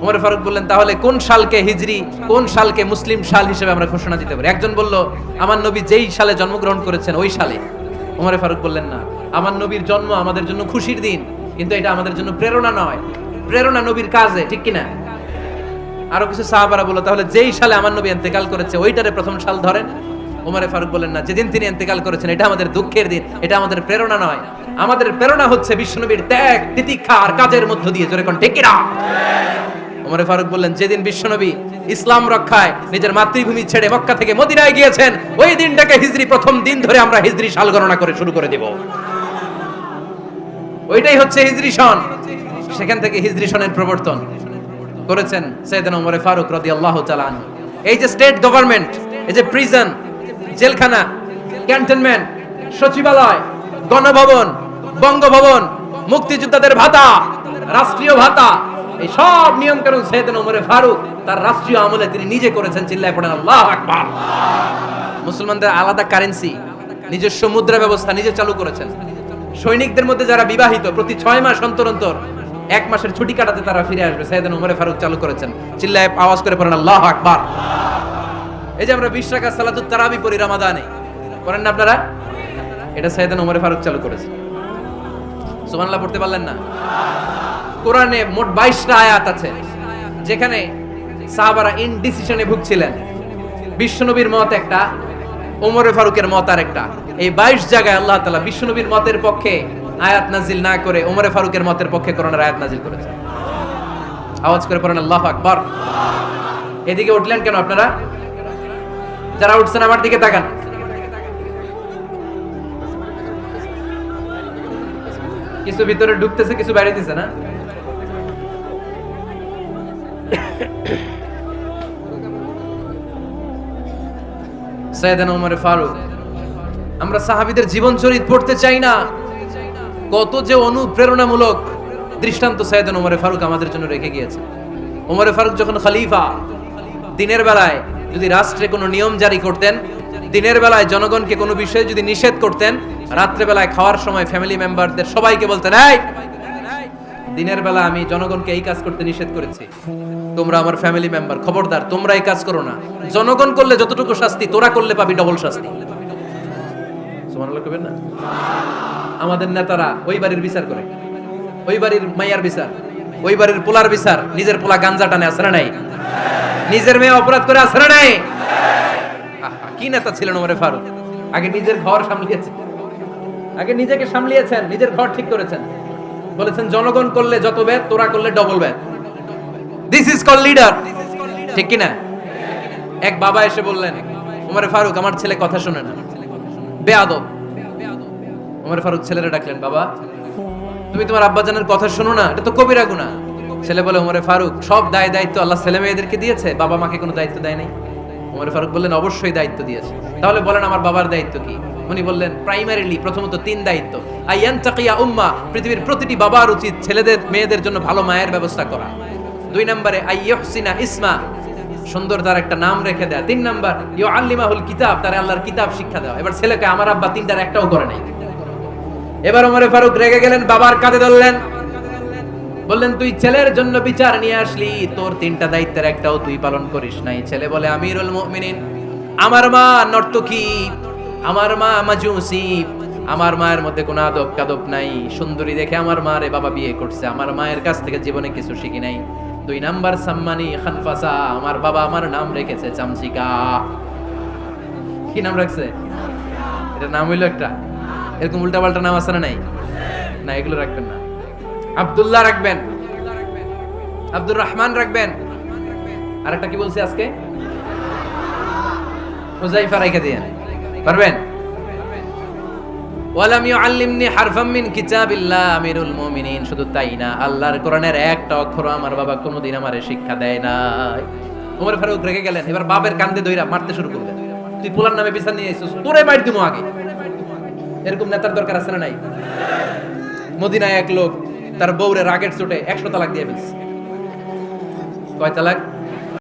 ওমর ফারুক বললেন, তাহলে কোন সালকে হিজরি, কোন সালকে মুসলিম সাল হিসেবে আমরা ঘোষণা দিতে পারি? একজন বলল, আমার নবী যেই সালে জন্মগ্রহণ করেছেন ওই সালে। ওমর ফারুক বললেন, না, আমার নবীর জন্ম আমাদের জন্য খুশির দিন, কিন্তু এটা আমাদের জন্য প্রেরণা নয়। প্রেরণা নবীর কাজে, ঠিক কিনা? আরো কিছু সাহাবারা বলল, তাহলে যেই সালে আমার নবী ইন্তেকাল করেছে ওইটারে প্রথম সাল ধরেন। ওমরে ফারুক বলেন, না, যেদিন তিনি ইন্তেকাল করেছেন এটা আমাদের দুঃখের দিন, এটা আমাদের প্রেরণা নয়। আমাদের প্রেরণা হচ্ছে বিশ্বনবীর ত্যাগ, তিতিক্ষা আর কাজের মধ্য দিয়ে। জোরে কোন ঠিক কিনা? ওমরে ফারুক বললেন, যেদিন বিশ্বনবী ইসলাম রক্ষায় নিজের মাতৃভূমি ছেড়ে মক্কা থেকে মদিনায় গিয়েছেন, ওই দিনটাকে হিজরি প্রথম দিন ধরে আমরা হিজরি সাল গণনা করে শুরু করে দেব। ওইটাই হচ্ছে হিজরি সন। সেখান থেকে হিজরি সনের প্রবর্তন করেছেন সাইয়েদনা ওমর ফারুক রাদিয়াল্লাহু তাআলা আনহু। এই যে স্টেট গভর্নমেন্ট, এই যে প্রিজন, জেলখানা, ক্যান্টনমেন্ট, সচিবালয়, গণভবন, বঙ্গভবন, মুক্তিযোদ্ধাদের ভাতা, রাষ্ট্রীয় ভাতা, এই সব নিয়ম কানুন সাইয়েদনা ওমর ফারুক তার রাষ্ট্রীয় আমলে তিনি নিজে করেছেন। চিল্লায় পড়েন আল্লাহু আকবার। মুসলমানদের আলাদা কারেন্সি, নিজস্ব মুদ্রা ব্যবস্থা নিজে চালু করেছেন। সৈনিকদের মধ্যে যারা বিবাহিত, প্রতি 6 মাস অন্তর অন্তর 1 মাসের ছুটি কাটাতে তারা ফিরে আসবে, সাইয়েদনা ওমর ফারুক চালু করেছেন। চিল্লায় আওয়াজ করে পড়েন আল্লাহু আকবার। এই যে আমরা 20 রাকাত সালাতুত তারাবি পড়ি রমাদানে, পড়েন না আপনারা? এটা সাইয়েদনা ওমর ফারুক চালু করেছে। সুবহানাল্লাহ পড়তে পারলেন না? কোরআনে মোট 22টা আয়াত আছে যেখানে সাহাবারা ইনডিসিশনে ভুগছিলেন। বিশ্বনবীর মত একটা, ওমর ফারুকের মত আর একটা। এই 22 জায়গায় আল্লাহ তাআলা বিশ্বনবীর মতের পক্ষে আয়াত নাজিল না করে ওমর ফারুকের মতের পক্ষে কোরআনের আয়াত নাজিল করেছেন। আওয়াজ করে পড়েন আল্লাহু আকবার। এদিকে উঠলেন কেন আপনারা? যারা উঠছেন আমার দিকে তাকান। কিছু ভিতরে ঢুকতেছে, কিছু বাইরে দিছে না? সাইয়েদনা ওমর ফারুক, আমরা সাহাবীদের জীবন চরিত পড়তে চাই না? কত যে অনুপ্রেরণামূলক দৃষ্টান্ত সাইয়েদনা ওমর ফারুক আমাদের জন্য রেখে গিয়েছে। ওমর ফারুক যখন খলিফা, দিনের বেলায় যদি রাষ্ট্রে কোনো নিয়ম জারি করতেন, দিনের বেলায় জনগণকে কোনো বিষয়ে যদি নিষেধ করতেন, রাত্রে বেলায় খাওয়ার সময় ফ্যামিলি মেম্বারদের সবাইকে বলতেন, এই দিনের বেলা আমি জনগণকে এই কাজ করতে নিষেধ করেছি, তোমরা আমার ফ্যামিলি মেম্বার, খবরদার তোমরা এই কাজ করো না। জনগণ করলে যতটুকু শাস্তি, তোরা করলে পাবি ডবল শাস্তি। সুবহানাল্লাহ কইবেন না? আমাদের নেতারা ওই বাড়ির বিচার করে, ওই বাড়ির মাইয়ার বিচার, ওই বাড়ির পোলার বিচার, নিজের পোলা গাঞ্জা টানে, আছে না নাই? নিজের মেয়ে অপরাধ করে, আছে না নাই? কি নেতা ছিলেন ওমর ফারুক! আগে নিজের ঘর সামলিয়েছেন, আগে নিজেকে সামলিয়েছেন, নিজের ঘর ঠিক করেছেন। বলেছেন জনগণ করলে যত ব্যাদ, তোরা করলে double bad. This is call leader, ঠিক কি না? এক বাবা এসে বললেন, ওমর ফারুক আমার ছেলে কথা শুনে না, বেয়াদব। ওমর ফারুক ছেলেরে ডাকলেন, বাবা তুমি তোমার আব্বাজানের কথা শোনো না, এটা তো কবিরা গুনাহ। ছেলে বলে, ওমর ফারুক সব দায় দায়িত্ব আল্লাহ ছেলে মেয়েদেরকে দিয়েছে, বাবা মাকে কোনো দায়িত্ব দেয় নাই। ওমর ফারুক বললেন, অবশ্যই দায়িত্ব দিয়েছে। তাহলে বলেন আমার বাবার দায়িত্ব কি? উনি বললেন, প্রাইমারিলি প্রথমত 3 দায়িত্ব। আইয়ান তাকিয়া উম্মা, পৃথিবীর প্রতিটি বাবার উচিত ছেলেদের মেয়েদের জন্য ভালো মায়ের ব্যবস্থা করা। 2 নম্বরে আইয়ুহসিনা ইসমা, সুন্দর তার একটা নাম রেখে দেয়া। 3 নাম্বার ইউআল্লিমাহুল কিতাব, তার আল্লাহর কিতাব শিক্ষা দেওয়া। এবার ছেলেকে আমার আব্বা 3টার একটাও করে নাই। এবার ওমর ফারুক রেগে গেলেন, বাবার কাঁধে ধরলেন, বললেন তুই ছেলের জন্য বিচার নিয়ে আসলি, তোর 3টা দায়িত্বের একটাও তুই পালন করিস নাই। ছেলে বলে, আমিরুল মুমিনিন, আমার মা নর্তকী, আমার মা মাজুসি, আমার মায়ের মধ্যে কোনো আদব কাদব নাই, সুন্দরী দেখে আমার মা রে বাবা বিয়ে করছে, আমার মায়ের কাছ থেকে জীবনে কিছু শিখি নাই। 2 নাম্বার সাম্মানি খানফাসা, আমার বাবা আমার নাম রেখেছে চামচিকা। কি নাম রাখছে? এটা নাম হইলো একটা, এরকম উল্টা পাল্টা নাম আছে না নাই? না, এগুলো রাখবেন না। আব্দুল্লাহ রাখবেন, আব্দুর রহমান রাখবেন, আর একটা কি বলছি আজকে? হুযাইফা রেখে দিয়েন, পারবেন? ওয়ালাম ইউআল্লিমনি হারফাম মিন কিতাবিল্লাহ আমিরুল মুমিনিন, শুধু তাই না, আল্লাহর কোরআনের একটা অক্ষর আমার বাবা কোনোদিন আমারে শিক্ষা দেয় নাই। ওমর ফারুক রেগে গেলেন, এবার বাবার কান্দে ধইরা মারতে শুরু করলেন। তুই পোলার নামে বিচার নিয়ে আইছিস, তোরে মার দিমু আগে। এরকম নেতার দরকার আছে না নাই? মদিনায় এক লোক তার বউরে রাগের চোটে 100 তালাক দিয়ে ফেলছে। কয় তালাক?